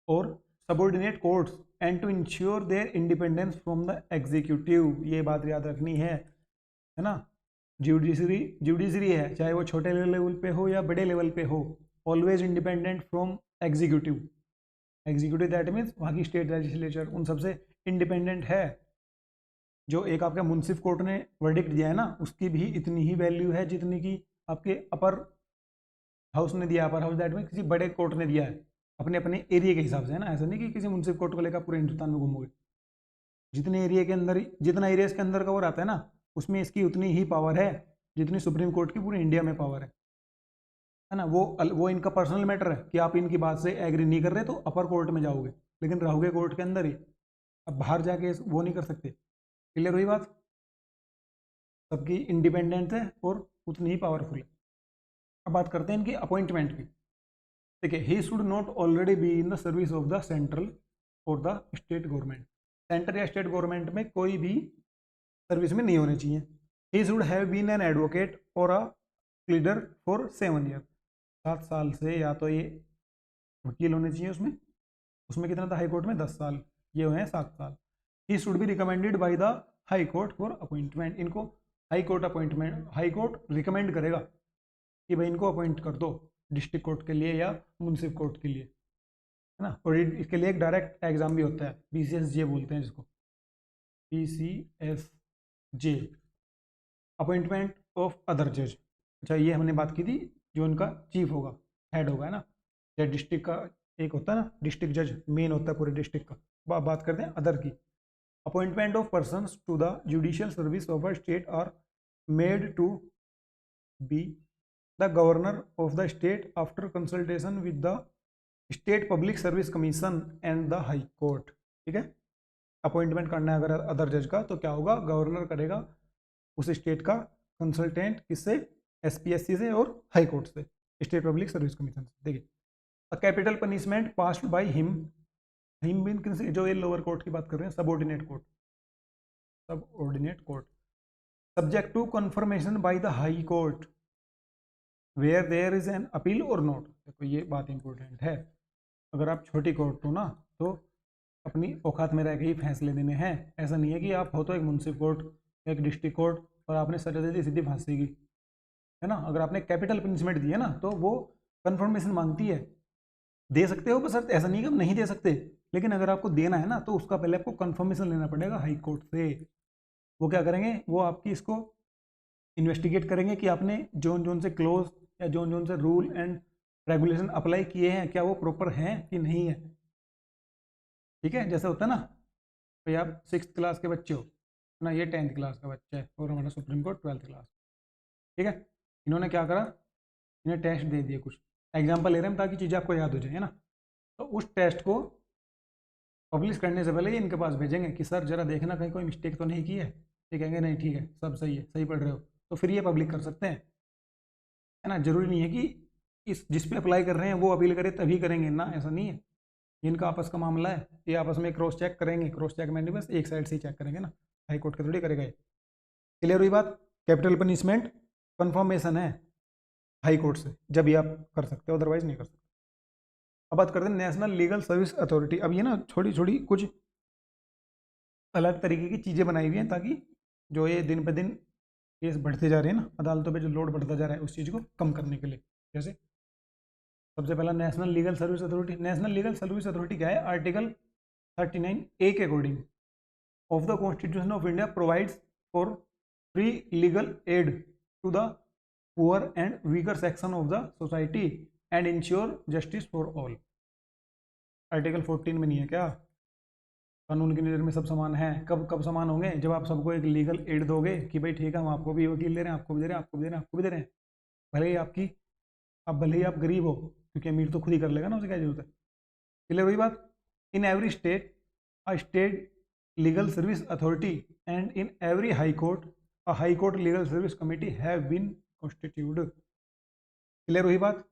or subordinate courts and to ensure their independence from the executive. ये बात याद रखनी है ना। जुडिशरी है, चाहे वो छोटे लेवल पे हो या बड़े लेवल पे हो, always independent from executive. Executive that means वहाँ की स्टेट लेजिस्लेचर उन सबसे इंडिपेंडेंट है। जो एक आपका मुंसिफ कोर्ट ने वर्डिक्ट दिया है ना, उसकी भी इतनी ही वैल्यू है जितनी की आपके अपर हाउस ने दिया। अपर हाउस दैट मीन्स किसी बड़े कोर्ट ने दिया है अपने अपने एरिया के हिसाब से, है ना। ऐसा नहीं कि किसी मुंसिफ कोर्ट को लेकर पूरे हिंदुस्तान में घूमोगे। जितने एरिया के अंदर, जितना एरिया इसके अंदर कवर आता है ना, उसमें इसकी उतनी ही पावर है जितनी सुप्रीम कोर्ट की पूरे इंडिया में पावर है ना। वो इनका पर्सनल मैटर है कि आप इनकी बात से एग्री नहीं कर रहे तो अपर कोर्ट में जाओगे, लेकिन रहोगे कोर्ट के अंदर ही। अब बाहर जाके वो नहीं कर सकते। क्लियर हुई बात? सबकी इंडिपेंडेंट है और उतनी ही पावरफुल है। अब बात करते हैं इनकी अपॉइंटमेंट की। देखिए, he should not already be in the service of the central और द स्टेट गवर्नमेंट। सेंटर या स्टेट गवर्नमेंट में कोई भी सर्विस में नहीं होने चाहिए। He should have been an advocate और अ प्लीडर फॉर 7 ईयर। 7 साल से या तो ये वकील होने चाहिए उसमें। उसमें कितना था हाई कोर्ट में? 10 साल। ये हुए हैं 7 साल। He should be recommended by the high court for appointment. इनको high court appointment, high court recommend करेगा कि भाई इनको अपॉइंट कर दो डिस्ट्रिक्ट कोर्ट के लिए या म्यूनसिपल कोर्ट के लिए, है ना। और इसके लिए एक डायरेक्ट एग्जाम भी होता है, BCSJ बोलते हैं जिसको, BCSJ, अपॉइंटमेंट ऑफ अदर जज। अच्छा, ये हमने बात की थी जो उनका चीफ होगा, हेड होगा, है ना। या डिस्ट्रिक्ट का एक होता है ना, डिस्ट्रिक्ट जज मेन होता है पूरे डिस्ट्रिक्ट का। बात करते हैं अदर की। Appointment of persons to the judicial service of a state are made to be the governor of the state after consultation with the state public service commission and the high court. ठीक है, appointment करना है अगर other जज का तो क्या होगा? गवर्नर करेगा उस स्टेट का, कंसल्टेंट किससे? SPSC से और हाई कोर्ट से, स्टेट पब्लिक सर्विस कमीशन से। देखिए, a capital punishment passed by him mean जो ये लोअर कोर्ट की बात कर रहे हैं, subordinate court, subordinate court, subject to confirmation by the high court where there is an appeal और नॉट। देखो, ये बात इंपॉर्टेंट है। अगर आप छोटी कोर्ट हो ना तो अपनी औकात में रह के ही फैसले देने हैं। ऐसा नहीं है कि आप हो तो एक म्यूनसिपल कोर्ट, एक डिस्ट्रिक्ट कोर्ट, और आपने सजा दे दी सीधी फांसी की, है ना। अगर आपने कैपिटल पनिशमेंट दी है ना तो वो कंफर्मेशन मांगती है। दे सकते हो बस ऐसा नहीं कि हम नहीं दे सकते, लेकिन अगर आपको देना है ना तो उसका पहले आपको कंफर्मेशन लेना पड़ेगा हाई कोर्ट से। वो क्या करेंगे? वो आपकी इसको इन्वेस्टिगेट करेंगे कि आपने जोन जोन से क्लोज या जोन जोन से रूल एंड रेगुलेशन अप्लाई किए हैं, क्या वो प्रॉपर हैं कि नहीं है। ठीक है, जैसे होता है ना भाई, आप 6th क्लास के बच्चे हो ना, ये 10th क्लास का बच्चा है और हमारा सुप्रीम कोर्ट 12th क्लास। ठीक है, इन्होंने क्या करा? इन्हें टेस्ट दे दिए कुछ, एग्जाम्पल ले रहे हैं ताकि चीज़ें आपको याद हो जाए, है ना। तो उस टेस्ट को पब्लिश करने से पहले ही इनके पास भेजेंगे कि सर जरा देखना कहीं कोई मिस्टेक तो नहीं की है। ये कहेंगे नहीं ठीक है, सब सही है, सही पढ़ रहे हो, तो फिर ये पब्लिक कर सकते हैं, है ना। जरूरी नहीं है कि इस जिस पे अप्लाई कर रहे हैं वो अपील करे तभी करेंगे ना, ऐसा नहीं है। इनका आपस का मामला है, ये आपस में क्रॉस चेक करेंगे। क्रॉस चेक मैंने बस एक साइड से ही चेक करेंगे ना, हाई कोर्ट के थोड़ी करेगा ये। क्लियर हुई बात? कैपिटल पनिशमेंट कंफर्मेशन है हाई कोर्ट से, जब ये आप कर सकते हो, अदरवाइज नहीं कर सकते। अब बात करते हैं नेशनल लीगल सर्विस अथॉरिटी। अब ये ना छोटी छोटी कुछ अलग तरीके की चीज़ें बनाई हुई हैं ताकि जो ये दिन पे दिन केस बढ़ते जा रहे हैं ना, अदालतों पे जो लोड बढ़ता जा रहा है उस चीज़ को कम करने के लिए। जैसे सबसे पहला national legal service authority. National legal service authority क्या है? आर्टिकल 39A के according of the constitution of India provides for free legal aid to the poor and weaker section of the society and ensure justice for all. Article 14 में नहीं है क्या? कानून की नज़र में सब समान हैं। कब कब समान होंगे? जब आप सबको एक लीगल एड दोगे कि भाई ठीक है, हम आपको भी वकील दे रहे हैं, आपको भी दे रहे हैं, आपको भी दे रहे हैं, आपको भी दे रहे हैं। भले ही आप गरीब हो, क्योंकि अमीर तो खुद ही कर लेगा ना, उसे क्या जरूरत है। क्लियर हुई बात? In every state a state legal service authority and in every high court a high court legal service committee have been constituted. Clear हुई बात?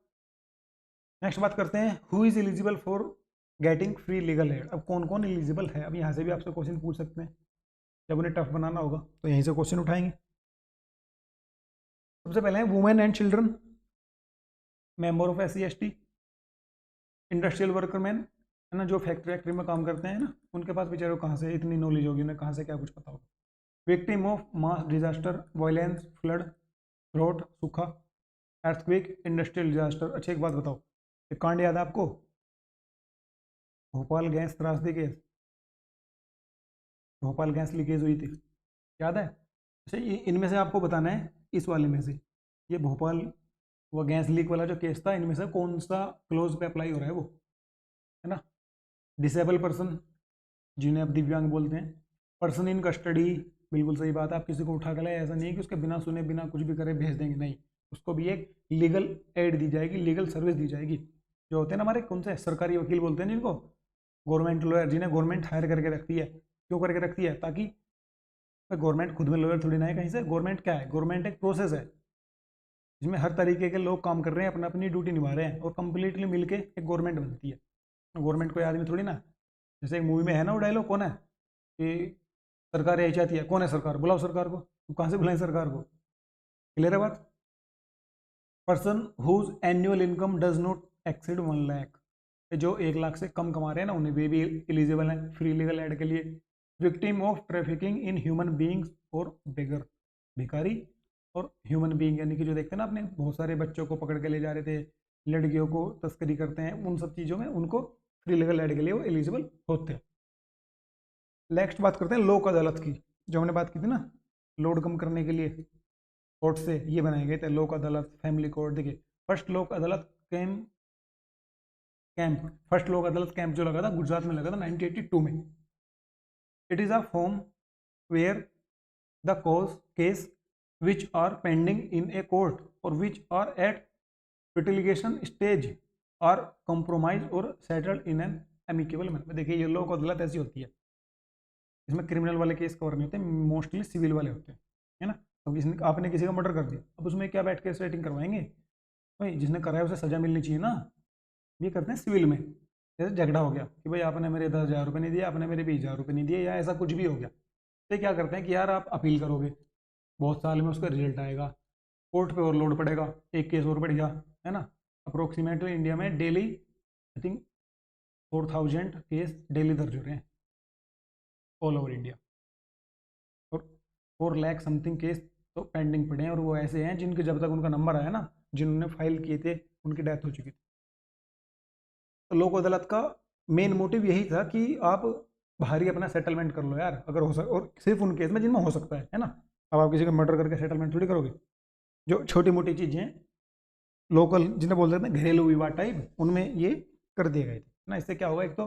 नेक्स्ट बात करते हैं, who is eligible for getting free legal aid. अब कौन कौन eligible है, अब यहाँ से भी आपसे क्वेश्चन पूछ सकते हैं, जब उन्हें टफ बनाना होगा तो यहीं से क्वेश्चन उठाएंगे। सबसे पहले है women and children, member of SC ST, industrial worker man, है ना, जो फैक्ट्री वैक्ट्री में काम करते हैं ना, उनके पास बेचारों कहाँ से इतनी नॉलेज होगी, उन्हें कहाँ से क्या कुछ पता होगा। Victim of mass disaster, violence, flood, drought, सूखा, अर्थक्वेक, इंडस्ट्रियल डिजास्टर। अच्छा एक बात बताओ, एक कांड याद है आपको, भोपाल गैस त्रासदी केस, भोपाल गैस लीकेज हुई थी, याद है? अच्छा ये इनमें से आपको बताना है, इस वाले में से, ये भोपाल वो गैस लीक वाला जो केस था, इनमें से कौन सा क्लोज पे अप्लाई हो रहा है वो, है ना। डिसेबल पर्सन, जिन्हें आप दिव्यांग बोलते हैं, पर्सन इन कस्टडी, बिल्कुल सही बात है, आप किसी को उठा कर लाए, ऐसा नहीं है कि उसके बिना सुने बिना कुछ भी करे भेज देंगे, नहीं, उसको भी एक लीगल एड दी जाएगी, लीगल सर्विस दी जाएगी। जो होते हैं ना हमारे कौन से सरकारी वकील बोलते हैं जिनको, गवर्नमेंट लॉयर, जिन्हें गवर्नमेंट हायर करके रखती है, क्यों करके रखती है, ताकि गवर्नमेंट खुद में लॉयर थोड़ी ना है कहीं से, गवर्नमेंट क्या है, गवर्नमेंट एक प्रोसेस है जिसमें हर तरीके के लोग काम कर रहे हैं, अपना अपनी ड्यूटी निभा रहे हैं, और कंप्लीटली मिलके एक गवर्नमेंट बनती है। गवर्नमेंट कोई आदमी थोड़ी ना, जैसे एक मूवी में है ना वो डायलॉग, कौन है कि सरकार यही चाहती है, कौन है सरकार, बुलाओ सरकार को, तो कहाँ से बुलाएं सरकार को, क्लियर है बात। Person whose annual income does not exceed 1 lakh, जो 1 लाख से कम कमा रहे हैं ना, उन्हें वे भी एलिजिबल हैं फ्री लीगल एड के लिए। Victim of trafficking in human beings और बेगर, भिखारी और ह्यूमन बींग, यानी कि जो देखते हैं ना अपने बहुत सारे बच्चों को पकड़ के ले जा रहे थे, लड़कियों को तस्करी करते हैं, उन सब चीज़ों में उनको फ्री लीगल एड के लिए वो एलिजिबल होते हैं। नेक्स्ट बात करते हैं लोक अदालत की, जो हमने बात की थी ना, लोड कम करने के लिए कोर्ट से ये बनाए गए थे लोक अदालत, फैमिली कोर्ट। देखिए फर्स्ट लोक अदालत कैंप फर्स्ट लोक अदालत कैंप जो लगा था गुजरात में लगा था 1982 में। It is a form where the cause case which are pending in a court or which are at litigation stage are compromised or settled in an amicable manner। देखिए ये लोक अदालत ऐसी होती है, इसमें क्रिमिनल वाले केस कवर नहीं होते, मोस्टली सिविल वाले होते हैं, है ना। अब किसी आपने किसी का मर्डर कर दिया, अब उसमें क्या बैठ के सेटिंग करवाएंगे, भाई जिसने करा है उसे सजा मिलनी चाहिए ना, ये करते हैं सिविल में। जैसे झगड़ा हो गया कि भाई आपने मेरे 10,000 रुपये नहीं दिए, आपने मेरे 20,000 रुपये नहीं दिए, या ऐसा कुछ भी हो गया, तो क्या करते हैं कि यार आप अपील करोगे, बहुत साल में उसका रिजल्ट आएगा, कोर्ट पे और लोड पड़ेगा, एक केस और बढ़ गया, है ना। अप्रोक्सीमेटली इंडिया में daily I think 4,000 case daily दर्ज हो रहे हैं ऑल ओवर इंडिया, और 4 लाख समथिंग केस तो पेंडिंग पड़े हैं, और वो ऐसे हैं जिनके जब तक उनका नंबर आया ना, जिन्होंने फाइल किए थे उनकी डेथ हो चुकी थी। तो लोक अदालत का मेन मोटिव यही था कि आप बाहर ही अपना सेटलमेंट कर लो यार, अगर हो सके, और सिर्फ उन केस में जिनमें हो सकता है ना। अब आप किसी का मर्डर करके सेटलमेंट थोड़ी करोगे, जो छोटी मोटी चीज़ें लोकल जिन्हें बोल देते हैं घरेलू विवाद टाइप, उनमें ये कर दिए गए थे ना। इससे क्या होगा, एक तो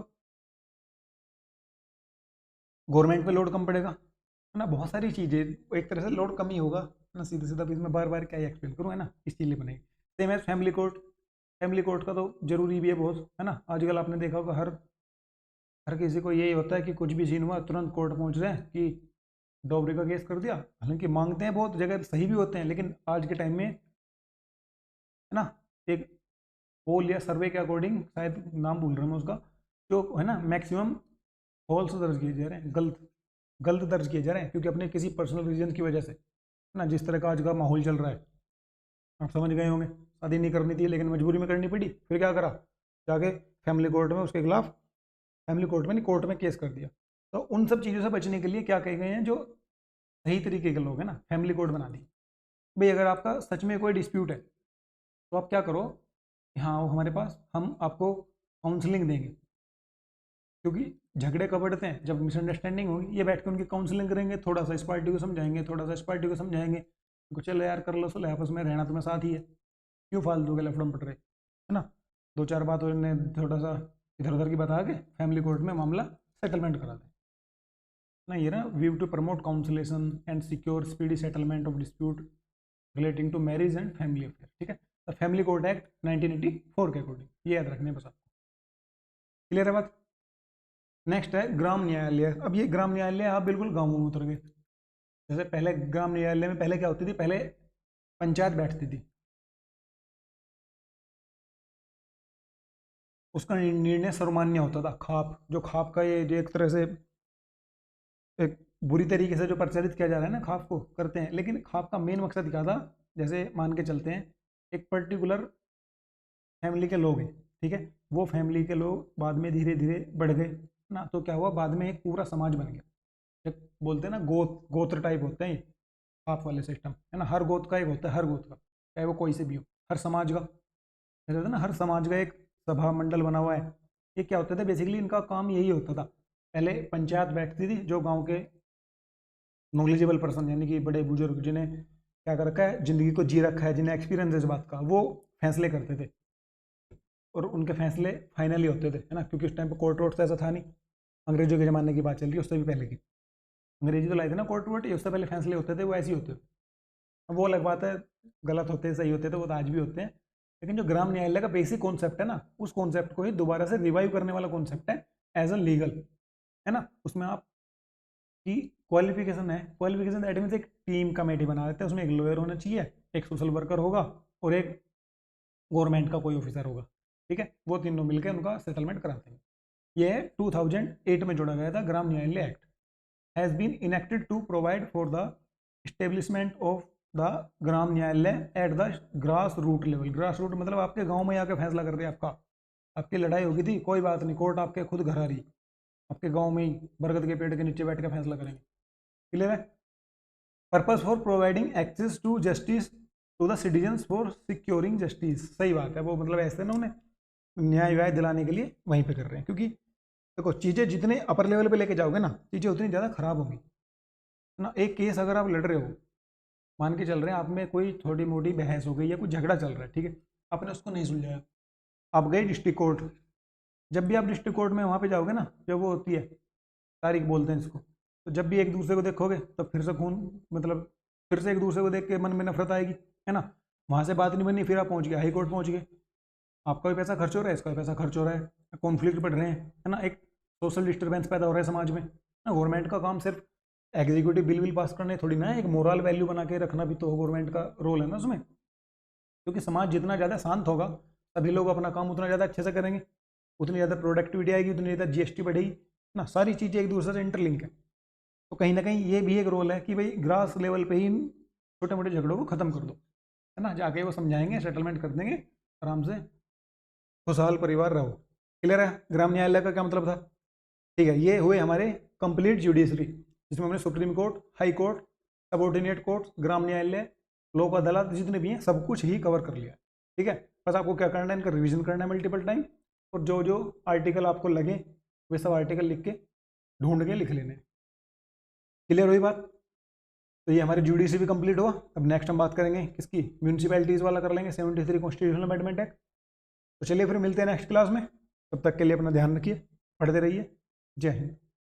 गवर्नमेंट पे लोड कम पड़ेगा, है ना, बहुत सारी चीज़ें, एक तरह से लोड कम ही होगा ना, सीधे सीधा भी इसमें बार बार क्या ही एक्सप्लेन करूँ, है ना, इस चीज़ लिए बनाई। Same as family court, family court का तो जरूरी भी है बहुत, है ना। आजकल आपने देखा होगा हर हर किसी को यही होता है कि कुछ भी सीन हुआ तुरंत कोर्ट पहुंच रहे हैं कि डॉबरी का केस कर दिया, हालांकि मांगते हैं बहुत जगह सही भी होते हैं, लेकिन आज के टाइम में, है ना, एक पोल या सर्वे के अकॉर्डिंग, शायद नाम भूल रहा हूँ मैं उसका, जो है ना मैक्सिमम फॉल्स दर्ज किए जा रहे हैं, गलत गलत दर्ज किए जा रहे हैं, क्योंकि अपने किसी पर्सनल रीजन की वजह से, है ना, जिस तरह का आज का माहौल चल रहा है, आप समझ गए होंगे, शादी नहीं करनी थी लेकिन मजबूरी में करनी पड़ी, फिर क्या करा, जाके फैमिली कोर्ट में उसके खिलाफ, फैमिली कोर्ट में नहीं कोर्ट में केस कर दिया। तो उन सब चीज़ों से बचने के लिए क्या कहे गए हैं, जो सही तरीके के लोग हैं ना, फैमिली कोर्ट बना दी। भाई अगर आपका सच में कोई डिस्प्यूट है तो आप क्या करो, हाँ वो हमारे पास, हम आपको काउंसलिंग देंगे, क्योंकि झगड़े कब बढ़ते हैं, जब मिसअंडरस्टैंडिंग होगी, ये बैठ के उनकी काउंसलिंग करेंगे, थोड़ा सा इस पार्टी को समझाएंगे, थोड़ा सा इस पार्टी को समझाएंगे, उनको चलो यार कर लो सुलह, आपस में रहना तुम्हें साथ ही है, क्यों फालतू के लफड़म पट रहे, है ना। दो चार बात उन्हें थोड़ा सा इधर उधर की बता के फैमिली कोर्ट में मामला सेटलमेंट करा दें ना, ये ना view to promote conciliation and secure speedy settlement of dispute relating to marriage and family affair, ठीक है। द फैमिली कोड एक्ट 1984 के अकॉर्डिंग, ये याद रखने बस आपको, क्लियर है बात। नेक्स्ट है ग्राम न्यायालय। अब ये ग्राम न्यायालय आप बिल्कुल गाँवों में उतर गए, जैसे पहले ग्राम न्यायालय में पहले क्या होती थी, पहले पंचायत बैठती थी, उसका निर्णय सर्वमान्य होता था। खाप, जो खाप का ये जो एक तरह से एक बुरी तरीके से जो प्रचलित किया जा रहा है ना, खाप को करते हैं, लेकिन खाप का मेन मकसद क्या था? जैसे मान के चलते हैं एक पर्टिकुलर फैमिली के लोग हैं, ठीक है, वो फैमिली के लोग बाद में धीरे धीरे बढ़ गए ना, तो क्या हुआ, बाद में एक पूरा समाज बन गया। एक बोलते हैं ना गोत्र टाइप होते हैं ये खाप वाले सिस्टम, है ना, हर गोत्र का एक होता है, हर गोत्र का, चाहे वो कोई से भी हो, हर समाज का, जैसे होता है ना, हर समाज का एक सभा मंडल बना हुआ है। ये क्या होता था बेसिकली, इनका काम यही होता था। पहले पंचायत बैठती थी, जो गांव के नॉलेजेबल पर्सन यानी कि बड़े बुजुर्ग जिन्हें क्या कर रखा है, जिंदगी को जी रखा है, जिन्हें एक्सपीरियंस है इस बात का, वो फैसले करते थे और उनके फैसले फाइनली होते थे, है ना, क्योंकि उस टाइम पर कोर्ट वोर्ट ऐसा था नहीं। अंग्रेजों के ज़माने की बात चल रही है, उससे भी पहले की। अंग्रेजी तो लाए थे ना कोर्ट वोर्ट, ये उससे पहले फैसले होते थे, वो ऐसे ही होते थे। अब वो अलग बात है, गलत होते सही होते थे, वो तो आज भी होते हैं, लेकिन जो ग्राम न्यायालय का बेसिक कॉन्सेप्ट है ना, उस कॉन्सेप्ट को ही दोबारा से रिवाइव करने वाला कॉन्सेप्ट है एज अ लीगल, है ना। उसमें आप की क्वालिफिकेशन है, क्वालिफिकेशन दैट मीन्स एक टीम कमेटी बना देते हैं, उसमें एक लॉयर होना चाहिए, एक सोशल वर्कर होगा और एक गवर्नमेंट का कोई ऑफिसर होगा, ठीक है, वो तीनों मिलकर उनका सेटलमेंट कराते हैं। यह 2008 में जोड़ा गया था। Gram Nyayalaya act has been enacted to provide for the establishment of the Gram Nyayalaya at the grass root level. Grass root मतलब आपके गांव में आके फैसला कर रहे हैं, आपका आपकी लड़ाई होगी थी, कोई बात नहीं, कोर्ट आपके खुद घर आ रही, आपके गांव में ही बरगद के पेड़ के नीचे बैठ के फैसला करेंगे। क्लियर है? Purpose for providing access to justice to the citizens for securing justice. सही बात है, वो मतलब ऐसे ना उन्हें न्याय व्याय दिलाने के लिए वहीं पे कर रहे हैं, क्योंकि देखो चीज़ें जितने अपर लेवल पे लेके जाओगे ना, चीज़ें उतनी ज़्यादा खराब होंगी ना। एक केस अगर आप लड़ रहे हो, मान के चल रहे हैं आप में कोई थोड़ी मोटी बहस हो गई या कोई झगड़ा चल रहा है, ठीक है, आपने उसको नहीं सुलझाया, आप गए डिस्ट्रिक्ट कोर्ट। जब भी आप डिस्ट्रिक्ट कोर्ट में वहाँ पे जाओगे ना, जब वो होती है तारीख बोलते हैं इसको, तो जब भी एक दूसरे को देखोगे तो फिर से खून, मतलब फिर से एक दूसरे को देख के मन में नफरत आएगी, है ना। वहाँ से बात नहीं बनी, फिर आप पहुँच गए हाई कोर्ट पहुँच गए, आपका भी पैसा खर्च हो रहा है, इसका भी पैसा खर्च हो रहा है, कॉन्फ्लिक्ट बढ़ रहे हैं, है ना, एक सोशल डिस्टर्बेंस पैदा हो रहा है समाज में ना। गवर्नमेंट का काम सिर्फ एग्जीक्यूटिव बिल पास करने थोड़ी ना है, एक मोरल वैल्यू बना के रखना भी तो गवर्नमेंट का रोल है ना उसमें, क्योंकि समाज जितना ज़्यादा शांत होगा, सभी लोग अपना काम उतना ज़्यादा अच्छे से करेंगे, उतनी ज़्यादा प्रोडक्टिविटी आएगी, उतनी ज़्यादा जीएसटी बढ़ेगी ना। सारी चीज़ें एक दूसरे से इंटरलिंक है, तो कहीं ना कहीं ये भी एक रोल है कि भाई ग्रास लेवल पे ही छोटे मोटे झगड़ों को ख़त्म कर दो, है ना, जाके वो समझाएंगे, सेटलमेंट कर देंगे, आराम से खुशहाल परिवार रहो। क्लियर है ग्राम न्यायालय का क्या मतलब था? ठीक है, ये हुए हमारे कंप्लीट जुडिशरी, जिसमें हमने supreme court, high court, subordinate court, Gram Nyayalaya, Lok अदालत जितने भी हैं सब कुछ ही कवर कर लिया। ठीक है, बस आपको क्या करना है, इनका रिवीजन करना है मल्टीपल टाइम, और जो जो आर्टिकल आपको लगे वे सब आर्टिकल लिख के ढूंढ के लिख लेने। क्लियर हुई बात? तो ये हमारी जुडिशरी भी कंप्लीट हुआ। अब नेक्स्ट हम बात करेंगे किसकी, म्यूनसिपैलिटीज़ वाला कर लेंगे, 73 कॉन्स्टिट्यूशनल अमेंडमेंट एक्ट। तो चलिए फिर मिलते हैं नेक्स्ट क्लास में, तब तक के लिए अपना ध्यान रखिए, पढ़ते रहिए। जय हिंद।